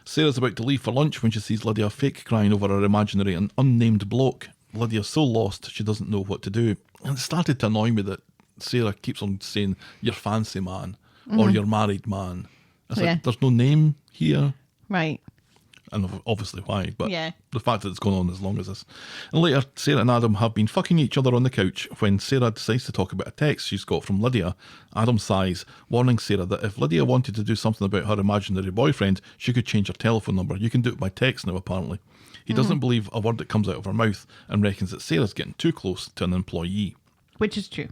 Sarah's about to leave for lunch when she sees Lydia fake crying over her imaginary and unnamed bloke. Lydia's so lost she doesn't know what to do. And it started to annoy me that Sarah keeps on saying, "Your fancy man," or "your married man." It's like, there's no name here. Right. and obviously why, but Yeah. the fact that it's gone on as long as this. And later, Sarah and Adam have been fucking each other on the couch when Sarah decides to talk about a text she's got from Lydia. Adam sighs, warning Sarah that if Lydia wanted to do something about her imaginary boyfriend, she could change her telephone number. You can do it by text now, apparently. He doesn't believe a word that comes out of her mouth and reckons that Sarah's getting too close to an employee. Which is true.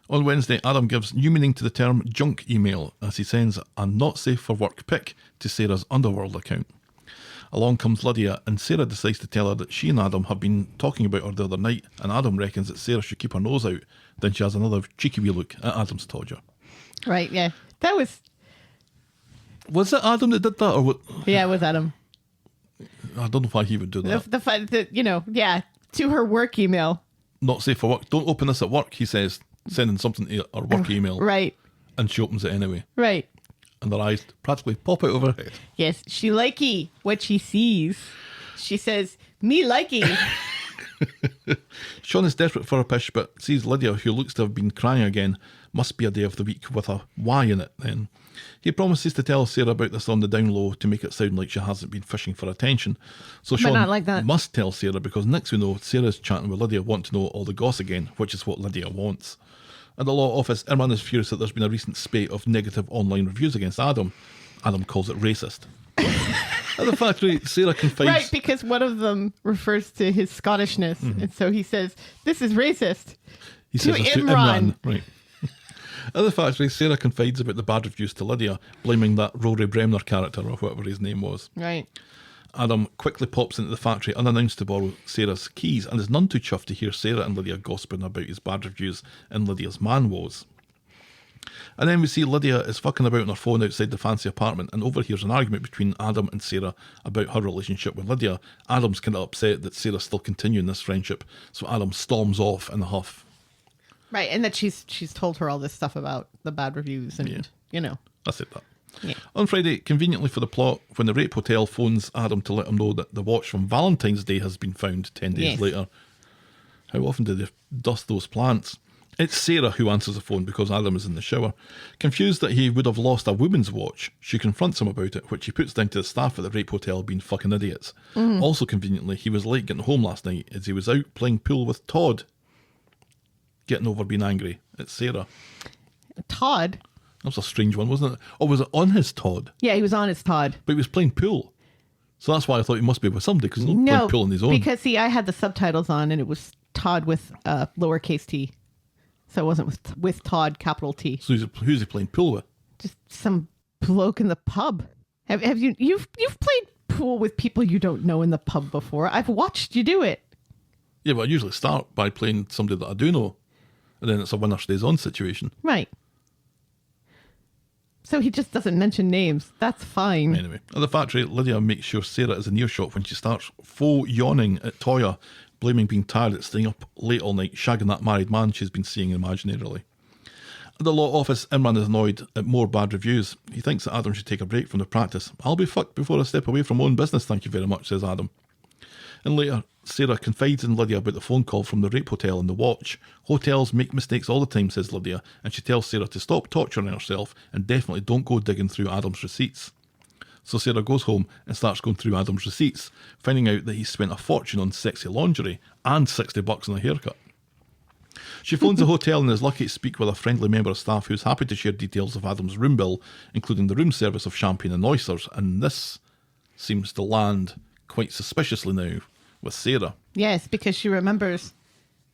On Wednesday, Adam gives new meaning to the term junk email as he sends a not safe for work pic to Sarah's Underworld account. Along comes Lydia, and Sarah decides to tell her that she and Adam have been talking about her the other night, and Adam reckons that Sarah should keep her nose out. Then she has another cheeky wee look at Adam's todger. Right, yeah. That was... Was it Adam that did that, or what? Yeah, it was Adam. I don't know why he would do that. The fact that, to her work email. Not safe for work. Don't open this at work, he says, sending something to her work email. Right. And she opens it anyway. Right. And their eyes practically pop out of her head. Yes, she likey what she sees. She says, me likey. Sean is desperate for a pish, but sees Lydia, who looks to have been crying again. Must be a day of the week with a Y in it then. He promises to tell Sarah about this on the down low to make it sound like she hasn't been fishing for attention. So Sean not like that. must tell Sarah, because next we know Sarah's chatting with Lydia, wanting to know all the goss again, which is what Lydia wants. At the law office, Irman is furious that there's been a recent spate of negative online reviews against Adam. Adam calls it racist. At the factory, Sarah confides... Right, because one of them refers to his Scottishness. And so he says, this is racist. He says to this to Imran. Imran. Right. At the factory, Sarah confides about the bad reviews to Lydia, blaming that Rory Bremner character, or whatever his name was. Right. Adam quickly pops into the factory unannounced to borrow Sarah's keys and is none too chuffed to hear Sarah and Lydia gossiping about his bad reviews in Lydia's man woes. And then we see Lydia is fucking about on her phone outside the fancy apartment and overhears an argument between Adam and Sarah about her relationship with Lydia. Adam's kind of upset that Sarah's still continuing this friendship, so Adam storms off in a huff. Right, and that she's told her all this stuff about the bad reviews and, That's it, that. Yeah. On Friday, conveniently for the plot, when the rape hotel phones Adam to let him know that the watch from Valentine's Day has been found 10 days Yes. later. How often do they dust those plants? It's Sarah who answers the phone because Adam is in the shower. Confused that he would have lost a woman's watch, she confronts him about it, which he puts down to the staff at the rape hotel being fucking idiots. Also conveniently, he was late getting home last night as he was out playing pool with Todd. Getting over being angry. It's Sarah. Todd? That was a strange one, wasn't it? Or was it on his Todd? Yeah, he was on his Todd. But he was playing pool. So that's why I thought he must be with somebody, because he's not playing pool on his own. Because, see, I had the subtitles on and it was Todd with lowercase t. So it wasn't with Todd, capital T. So who's he playing pool with? Just some bloke in the pub. Have you've played pool with people you don't know in the pub before? I've watched you do it. Yeah, but I usually start by playing somebody that I do know. And then it's a winner stays on situation. Right. So he just doesn't mention names. That's fine. Anyway, at the factory, Lydia makes sure Sarah is in earshot when she starts faux yawning at Toya, blaming being tired at staying up late all night, shagging that married man she's been seeing imaginarily. At the law office, Imran is annoyed at more bad reviews. He thinks that Adam should take a break from the practice. I'll be fucked before I step away from my own business, thank you very much, says Adam. And later, Sarah confides in Lydia about the phone call from the rape hotel and the watch. Hotels make mistakes all the time, says Lydia, and she tells Sarah to stop torturing herself and definitely don't go digging through Adam's receipts. So Sarah goes home and starts going through Adam's receipts, finding out that he spent a fortune on sexy lingerie and $60 on a haircut. She phones the hotel and is lucky to speak with a friendly member of staff who's happy to share details of Adam's room bill, including the room service of champagne and oysters, and this seems to land quite suspiciously now with Sarah. Yes, because she remembers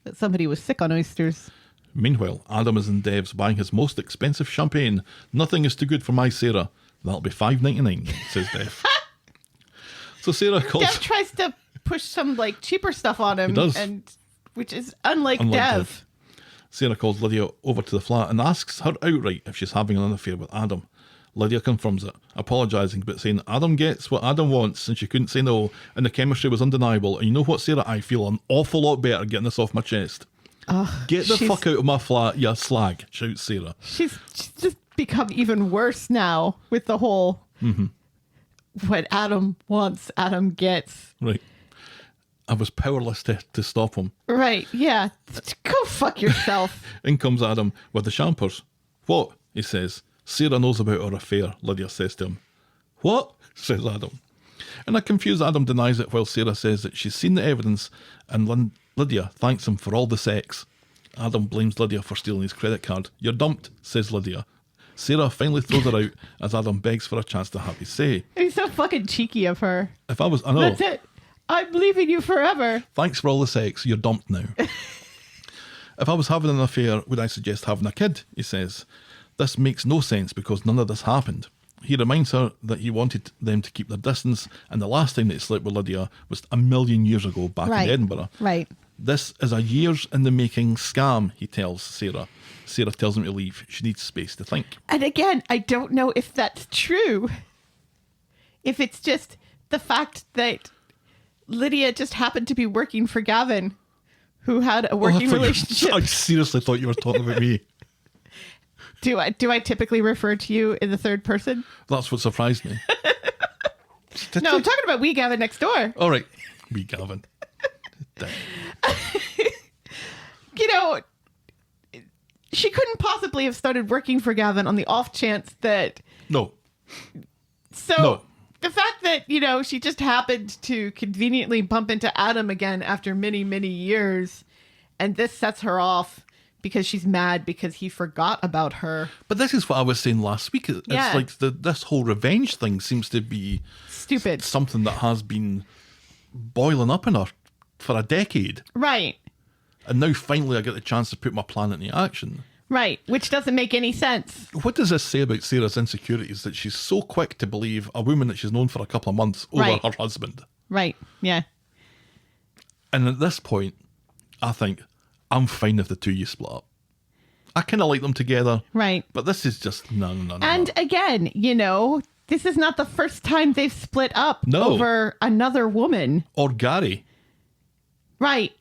that somebody was sick on oysters. Meanwhile, Adam is in Devs buying his most expensive champagne. Nothing is too good for my Sarah. That'll be $5.99, says Beth. So Sarah calls... Dev tries to push some cheaper stuff on him. He does. Which is unlike Dev. Sarah calls Lydia over to the flat and asks her outright if she's having an affair with Adam. Lydia confirms it, apologising but saying Adam gets what Adam wants and she couldn't say no and the chemistry was undeniable. And you know what, Sarah? I feel an awful lot better getting this off my chest. Get the fuck out of my flat, you slag, shouts Sarah. She's just become even worse now with the whole what Adam wants, Adam gets. Right. I was powerless to stop him. Right, yeah. Go fuck yourself. In comes Adam with the champers. What? He says. Sarah knows about our affair, Lydia says to him. What? Says Adam. And a confused Adam denies it while Sarah says that she's seen the evidence and Lydia thanks him for all the sex. Adam blames Lydia for stealing his credit card. You're dumped, says Lydia. Sarah finally throws her out as Adam begs for a chance to have his say. He's so fucking cheeky of her. I know. That's it. I'm leaving you forever. Thanks for all the sex. You're dumped now. If I was having an affair, would I suggest having a kid? He says. This makes no sense because none of this happened. He reminds her that he wanted them to keep their distance, and the last time that he slept with Lydia was 1,000,000 years ago back in Edinburgh. Right. This is a years in the making scam, he tells Sarah. Sarah tells him to leave. She needs space to think. And again, I don't know if that's true. If it's just the fact that Lydia just happened to be working for Gavin, who had a working relationship. I seriously thought you were talking about me. Do I typically refer to you in the third person? That's what surprised me. No, I'm talking about wee Gavin next door. All right. Wee Gavin. You know, she couldn't possibly have started working for Gavin on the off chance that... No. So... No. The fact that, you know, she just happened to conveniently bump into Adam again after many, many years, and this sets her off because she's mad because he forgot about her. But this is what I was saying last week. It's like this whole revenge thing seems to be... Stupid. Something that has been boiling up in her for a decade. Right. And now finally I get the chance to put my plan into action. Right, which doesn't make any sense. What does this say about Sarah's insecurities that she's so quick to believe a woman that she's known for a couple of months over her husband? Right, yeah. And at this point, I think, I'm fine if the two of you split up. I kind of like them together. Right. But this is just, no. And again, you know, this is not the first time they've split up over another woman. Or Gary. Right.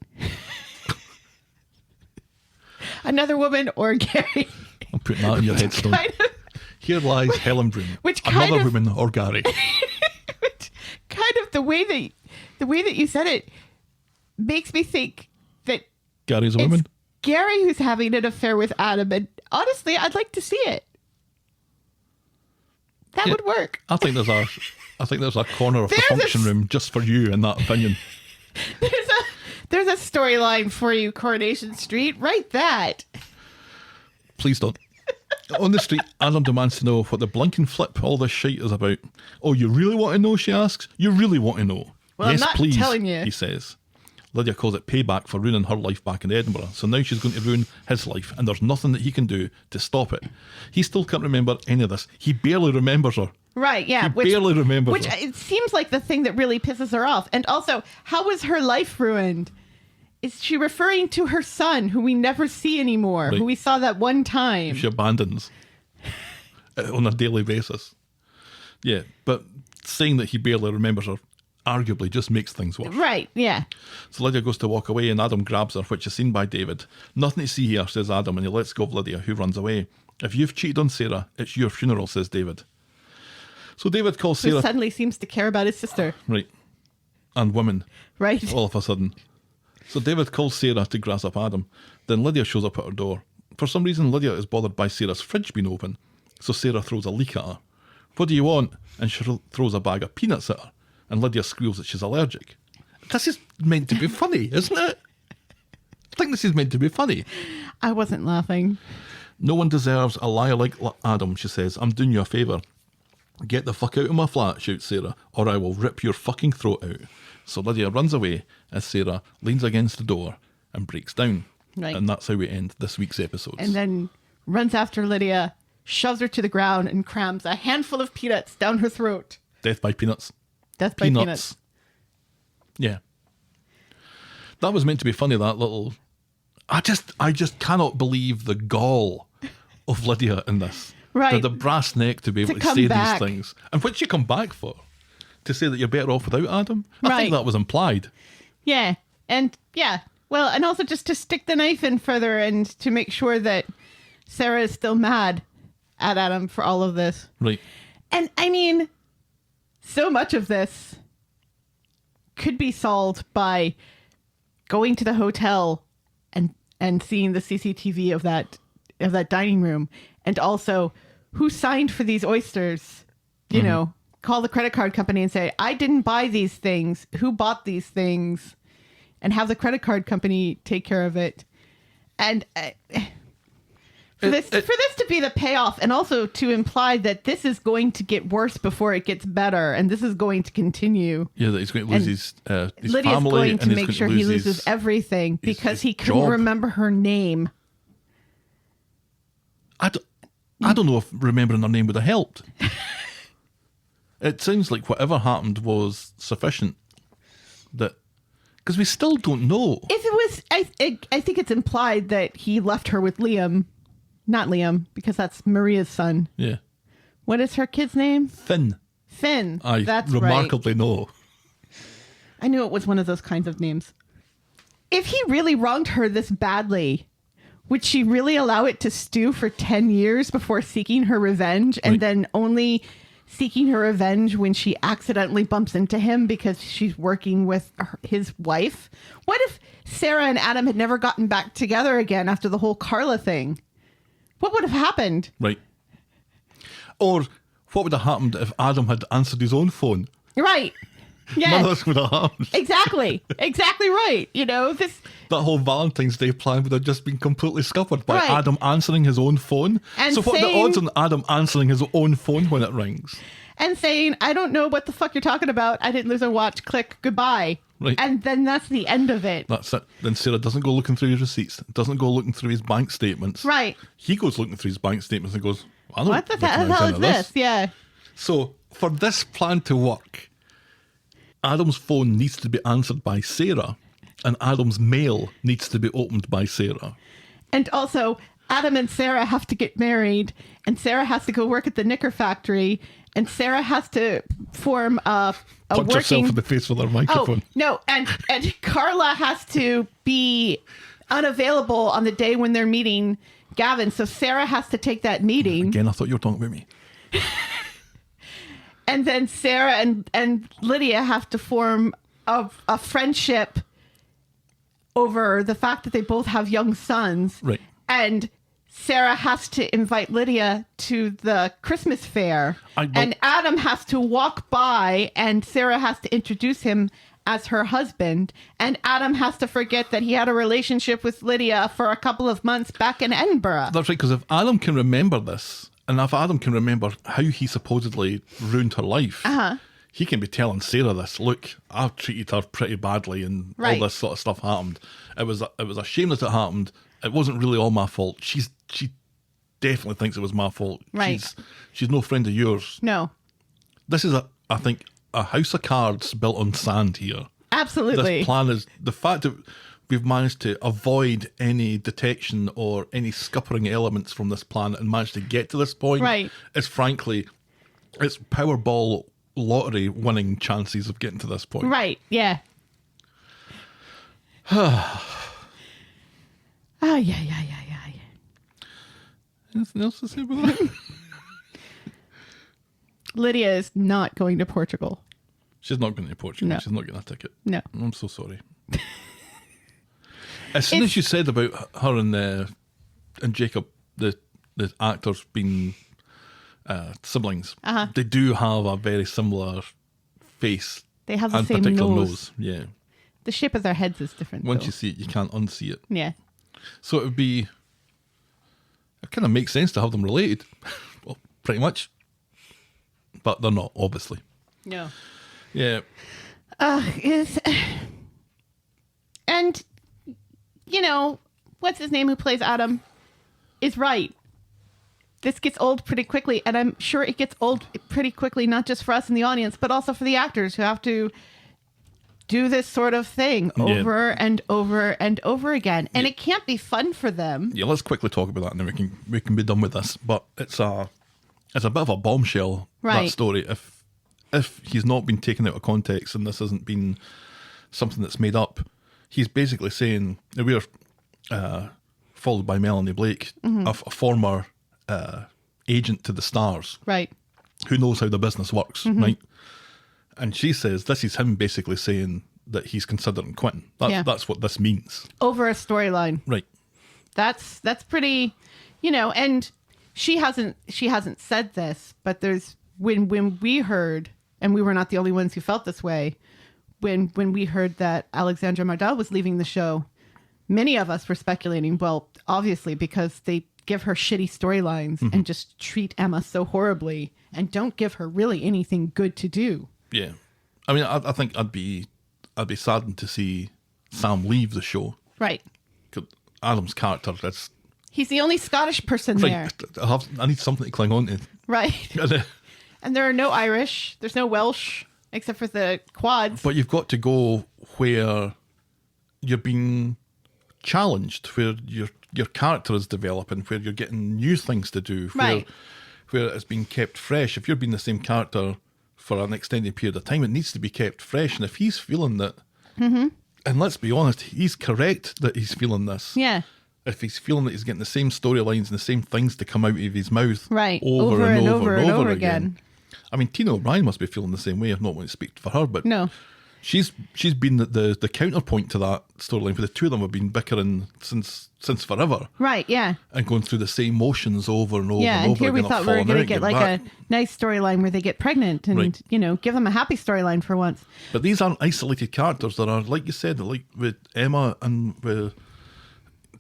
Another woman or Gary. I'm putting that in your headstone. Here lies Helen Broom. Another woman or Gary. Kind of the way that you said it makes me think that Gary's a woman. Gary who's having an affair with Adam, and honestly, I'd like to see it. That would work. I think there's a corner of the function room just for you in that opinion. There's a storyline for you, Coronation Street. Write that. Please don't. On the street, Adam demands to know what the blinking flip all this shite is about. Oh, you really want to know, she asks? You really want to know? Well, yes, I'm not please, telling you. He says. Lydia calls it payback for ruining her life back in Edinburgh. So now she's going to ruin his life, and there's nothing that he can do to stop it. He still can't remember any of this. He barely remembers her. Right, yeah. He barely remembers her. Which it seems like the thing that really pisses her off. And also, how was her life ruined? Is she referring to her son, who we never see anymore, who we saw that one time? She abandons on a daily basis. Yeah, but saying that he barely remembers her arguably just makes things worse. Right, yeah. So Lydia goes to walk away and Adam grabs her, which is seen by David. Nothing to see here, says Adam, and he lets go of Lydia, who runs away. If you've cheated on Sarah, it's your funeral, says David. So David calls Sarah... Who suddenly seems to care about his sister. Right. And women. Right. All of a sudden. So David calls Sarah to grass up Adam. Then Lydia shows up at her door. For some reason, Lydia is bothered by Sarah's fridge being open. So Sarah throws a leek at her. What do you want? And she throws a bag of peanuts at her. And Lydia squeals that she's allergic. This is meant to be funny, isn't it? I think this is meant to be funny. I wasn't laughing. No one deserves a liar like Adam, she says. I'm doing you a favour. Get the fuck out of my flat, shouts Sarah, or I will rip your fucking throat out. So Lydia runs away as Sarah leans against the door and breaks down. Right. And that's how we end this week's episodes. And then runs after Lydia, shoves her to the ground, and crams a handful of peanuts down her throat. Death by peanuts. Death by peanuts. Yeah. That was meant to be funny, that little... I just cannot believe the gall of Lydia in this. Right. The brass neck to be able to come say back. these things. And what you come back for? To say that you're better off without Adam? I think that was implied. Yeah. And yeah. Well, and also just to stick the knife in further and to make sure that Sarah is still mad at Adam for all of this. Right. And I mean, so much of this could be solved by going to the hotel and seeing the CCTV of that dining room, and also who signed for these oysters, you know, call the credit card company and say, I didn't buy these things. Who bought these things? And have the credit card company take care of it. And for this to be the payoff, and also to imply that this is going to get worse before it gets better, and this is going to continue. Yeah, that he's going to lose his Lydia's family, going and to he's make going sure to he lose loses everything because he couldn't job. remember her name. I don't know if remembering her name would have helped. It sounds like whatever happened was sufficient. Because we still don't know. If it was, I think it's implied that he left her with Liam. Not Liam, because that's Maria's son. Yeah. What is her kid's name? Finn. Finn. I That's remarkably know. I knew it was one of those kinds of names. If he really wronged her this badly, would she really allow it to stew for 10 years before seeking her revenge, and then only seeking her revenge when she accidentally bumps into him because she's working with his wife? What if Sarah and Adam had never gotten back together again after the whole Carla thing? What would have happened? Right. Or what would have happened if Adam had answered his own phone? Right. Yeah. None of this would have happened. Exactly. Exactly right. You know, That whole Valentine's Day plan would have just been completely scuppered by Right. Adam answering his own phone. And so what are the saying- odds on Adam answering his own phone when it rings? and saying, I don't know what the fuck you're talking about. I didn't lose a watch. Click. Goodbye. Right. And then that's the end of it. That's it. Then Sarah doesn't go looking through his receipts, doesn't go looking through his bank statements. Right. He goes looking through his bank statements and goes, I don't What the hell recognise any is of this? Yeah. So for this plan to work, Adam's phone needs to be answered by Sarah, and Adam's mail needs to be opened by Sarah. And also, Adam and Sarah have to get married, and Sarah has to go work at the Knicker factory, and Sarah has to form a Punch working... herself in the face with her microphone. Oh, no. And Carla has to be unavailable on the day when they're meeting Gavin. So Sarah has to take that meeting. Again, I thought you were talking about me. And then Sarah and Lydia have to form a friendship over the fact that they both have young sons. Right. And Sarah has to invite Lydia to the Christmas fair. And Adam has to walk by, and Sarah has to introduce him as her husband. And Adam has to forget that he had a relationship with Lydia for a couple of months back in Edinburgh. That's right, because if Adam can remember this, and if Adam can remember how he supposedly ruined her life, he can be telling Sarah this. Look, I've treated her pretty badly, and Right. all this sort of stuff happened. It was a shame that it happened. It wasn't really all my fault. She definitely thinks it was my fault. Right. She's no friend of yours. No, This is I think a house of cards built on sand here. absolutely. This plan is the fact that we've managed to avoid any detection or any scuppering elements from this plan and managed to get to this point. Right. Is frankly, it's Powerball lottery winning chances of getting to this point. Right, yeah. Oh, yeah. Anything else to say about that? Lydia is not going to Portugal. She's not going to Portugal. No. She's not getting a ticket. No. I'm so sorry. As soon as you said about her and Jacob, the actors being siblings, they do have a very similar face. They have the and same particular nose. Yeah. The shape of their heads is different. Once though. you see it, you can't unsee it. Yeah. So it kind of makes sense to have them related. Well, pretty much. But they're not, obviously. No. Yeah. And, you know, what's his name who plays Adam is right. This gets old pretty quickly, and I'm sure it gets old pretty quickly, not just for us in the audience, but also for the actors who have to do this sort of thing over and over and over again. And it can't be fun for them. Yeah, let's quickly talk about that and then we can be done with this. But it's a bit of a bombshell, Right. that story. If he's not been taken out of context and this hasn't been something that's made up, he's basically saying that we're followed by Melanie Blake, a former agent to the stars, Right. who knows how the business works, right? And she says this is him basically saying that he's considering quitting. That's what this means. Over a storyline. Right. That's pretty, you know, and she hasn't said this, but there's when we heard, and we were not the only ones who felt this way, when we heard that Alexandra Mardell was leaving the show, many of us were speculating, well, obviously, because they give her shitty storylines and just treat Emma so horribly and don't give her really anything good to do. Yeah. I mean, I think I'd be saddened to see Sam leave the show. Right. 'Cause Adam's character, that's... He's the only Scottish person there. I need something to cling on to. Right. And there are no Irish. There's no Welsh, except for the quads. But you've got to go where you're being challenged, where your character is developing, where you're getting new things to do, where it's being kept fresh. If you're being the same character for an extended period of time, it needs to be kept fresh. And if he's feeling that, and let's be honest, he's correct that he's feeling this. Yeah. If he's feeling that he's getting the same storylines and the same things to come out of his mouth over and over again. I mean, Tina O'Brien must be feeling the same way. I'm not going to speak for her, but no. She's been the counterpoint to that storyline, for the two of them have been bickering since forever. Right, yeah. And going through the same motions over and over and over here again. we thought we were going to get like a nice storyline where they get pregnant and, give them a happy storyline for once. But these aren't isolated characters. That are, like you said, like with Emma and with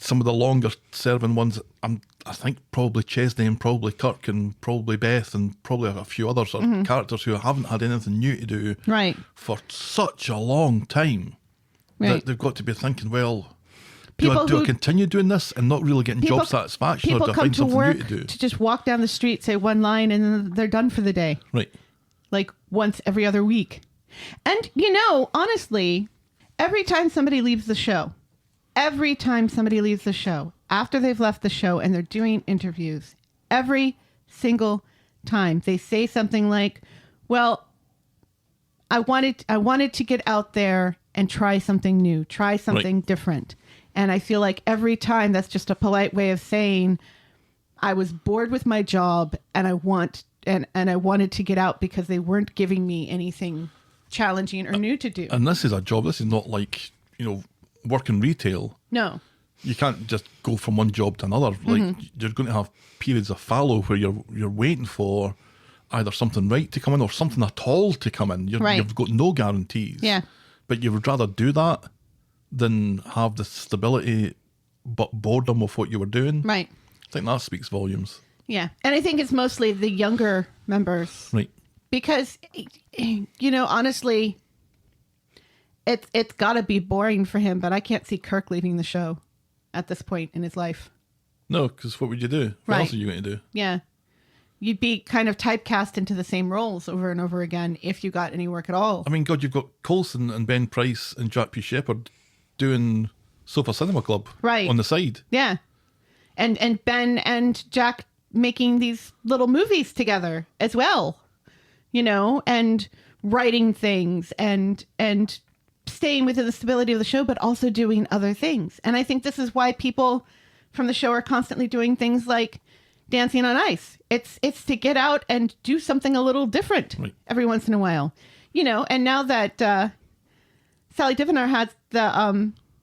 some of the longer serving ones, I think probably Chesney and probably Kirk and probably Beth and probably a few others are characters who haven't had anything new to do for such a long time that they've got to be thinking, well, do I continue doing this and not really getting job satisfaction, or do I find something new to do? To just walk down the street, say one line, and then they're done for the day. Right. Like once every other week. And, honestly, every time somebody leaves the show, after they've left the show and they're doing interviews, every single time they say something like, well, I wanted to get out there and try something new, try something different. And I feel like every time that's just a polite way of saying, I was bored with my job and I wanted to get out because they weren't giving me anything challenging or new to do. And this is a job. This is not like, working retail. No. You can't just go from one job to another. Like, you're going to have periods of fallow where you're waiting for either something right to come in or something at all to come in. You've got no guarantees. Yeah. But you would rather do that than have the stability but boredom of what you were doing. Right. I think that speaks volumes. Yeah. And I think it's mostly the younger members. Right. Because, honestly, it's got to be boring for him, but I can't see Kirk leaving the show at this point in his life. No, because what would you do? What else are you going to do? Yeah. You'd be kind of typecast into the same roles over and over again if you got any work at all. I mean, God, you've got Coulson and Ben Price and Jack P. Shepherd doing Sofa Cinema Club on the side. Yeah. And Ben and Jack making these little movies together as well, and writing things and staying within the stability of the show, but also doing other things. And I think this is why people from the show are constantly doing things like Dancing on Ice. It's to get out and do something a little different every once in a while, and now that Sally Divenar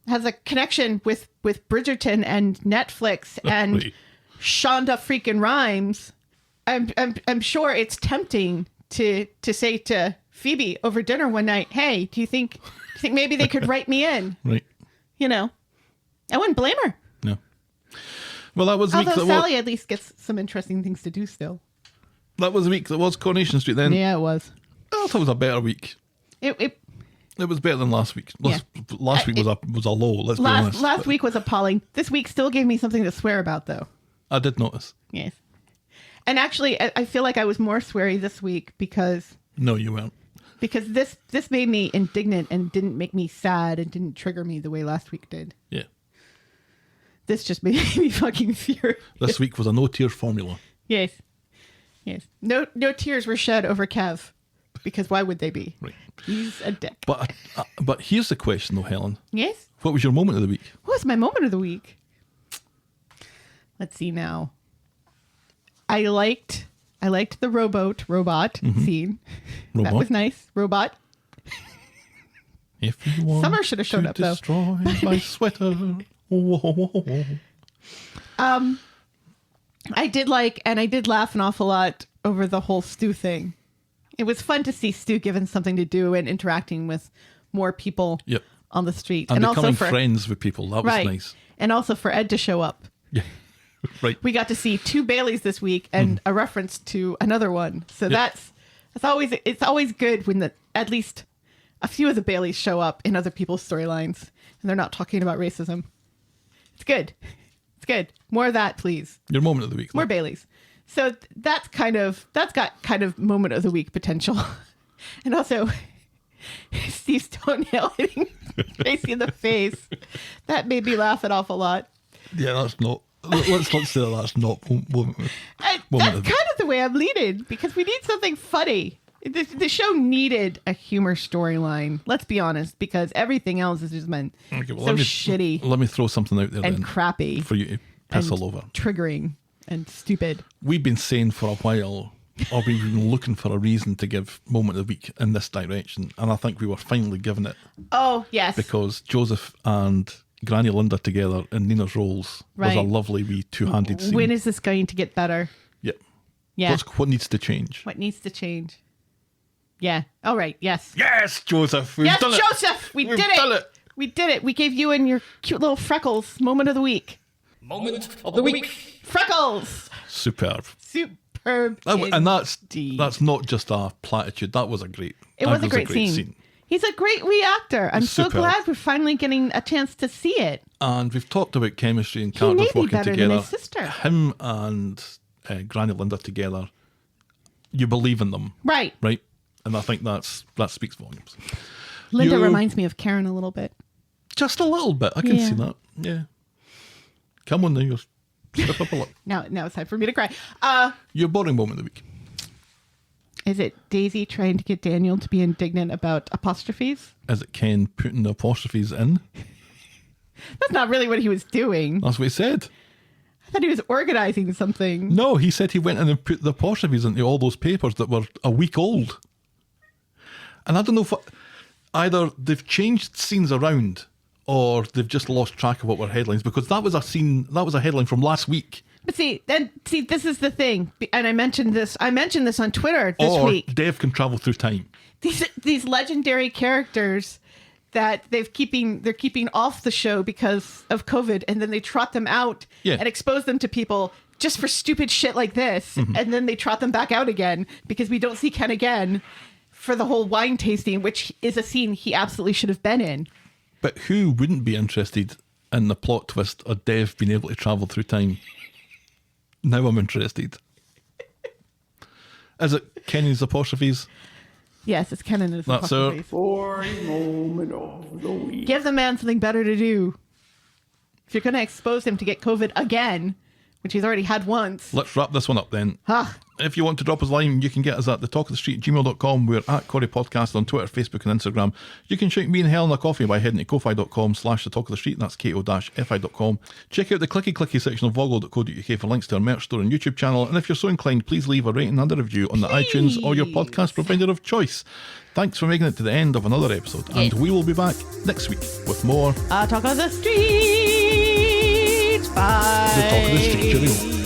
has a connection with Bridgerton and Netflix and Shonda freaking Rhimes, I'm sure it's tempting to say to Phoebe over dinner one night, hey, do you think maybe they could write me in? Right. I wouldn't blame her. No. Well, that was the week Although Sally at least gets some interesting things to do still. That was the week that was Coronation Street then. Yeah, it was. I thought it was a better week. It was better than last week. Last week was a low, let's be honest. Last week was appalling. This week still gave me something to swear about, though. I did notice. Yes. And actually, I feel like I was more sweary this week because... No, you weren't. Because this made me indignant and didn't make me sad and didn't trigger me the way last week did. Yeah. This just made me fucking furious. This week was a no-tears formula. Yes. Yes. No tears were shed over Kev. Because why would they be? Right. He's a dick. But here's the question, though, Helen. Yes? What was your moment of the week? What was my moment of the week? Let's see now. I liked the robot scene. That was nice. Robot. If you want Summer should have showed up, though. Destroy my sweater. I did like, and I did laugh an awful lot over the whole Stu thing. It was fun to see Stu given something to do and interacting with more people Yep. on the street. And also becoming for friends with people. That was right. nice. And also for Ed to show up. Yeah. Right. We got to see 2 Baileys this week and a reference to another one. So it's always good when at least a few of the Baileys show up in other people's storylines and they're not talking about racism. It's good. It's good. More of that, please. Your moment of the week. More Baileys. So that's got kind of moment of the week potential. And also Steve's toenail hitting Tracy in the face. That made me laugh an awful lot. Yeah, that's not. Let's not say that's not moment. That's kind of the way I'm leading because we need something funny. The show needed a humor storyline. Let's be honest, because everything else has just been shitty. Let me throw something out there and then crappy for you to piss all over. Triggering and stupid. We've been saying for a while, or we've been looking for a reason to give moment of the week in this direction, and I think we were finally given it. Oh yes, because Joseph and Granny Linda together in Nina's roles was a lovely wee two-handed scene. When is this going to get better? Yep. Yeah. What needs to change? What needs to change? Yeah. All right. Yes. Yes, Joseph. We've done it. Joseph. We did it. We did it. We gave you and your cute little freckles moment of the week. Moment of the week. Freckles. Superb. And that's not just a platitude. That was a great. It was a great scene. He's a great wee actor. I'm so glad we're finally getting a chance to see it. And we've talked about chemistry and characters working together. Than his sister. Him and Granny Linda together, you believe in them. Right. Right? And I think that speaks volumes. Linda reminds me of Karen a little bit. Just a little bit. I can see that. Yeah. Come on now, you're step up a lot. Now it's time for me to cry. Your boring moment of the week. Is it Daisy trying to get Daniel to be indignant about apostrophes? Is it Ken putting the apostrophes in? That's not really what he was doing. That's what he said. I thought he was organizing something. No, he said he went in and put the apostrophes into all those papers that were a week old. And I don't know if either they've changed scenes around or they've just lost track of what were headlines, because that was a headline from last week. But see, this is the thing, and I mentioned this on Twitter this week. Dev can travel through time. These legendary characters that they're keeping off the show because of COVID, and then they trot them out and expose them to people just for stupid shit like this, and then they trot them back out again because we don't see Ken again for the whole wine tasting, which is a scene he absolutely should have been in. But who wouldn't be interested in the plot twist of Dev being able to travel through time? Now I'm interested. Is it Kenny's apostrophes? Yes, it's Ken and his apostrophes. That's Boring moment of the week. Give the man something better to do. If you're going to expose him to get COVID again, which he's already had once. Let's wrap this one up then. Huh. If you want to drop us a line, you can get us at thetalkofthestreet@gmail.com. We're at Corrie Podcast on Twitter, Facebook and Instagram. You can shout me and Helen a coffee by heading to ko-fi.com/thetalkofthestreet. That's ko-fi.com. Check out the clicky section of vogo.co.uk for links to our merch store and YouTube channel. And if you're so inclined, please leave a rating and a review on the iTunes or your podcast provider of choice. Thanks for making it to the end of another episode. And we will be back next week with more Talk of the Street. Bye. The Talk of the Street. Cheerio.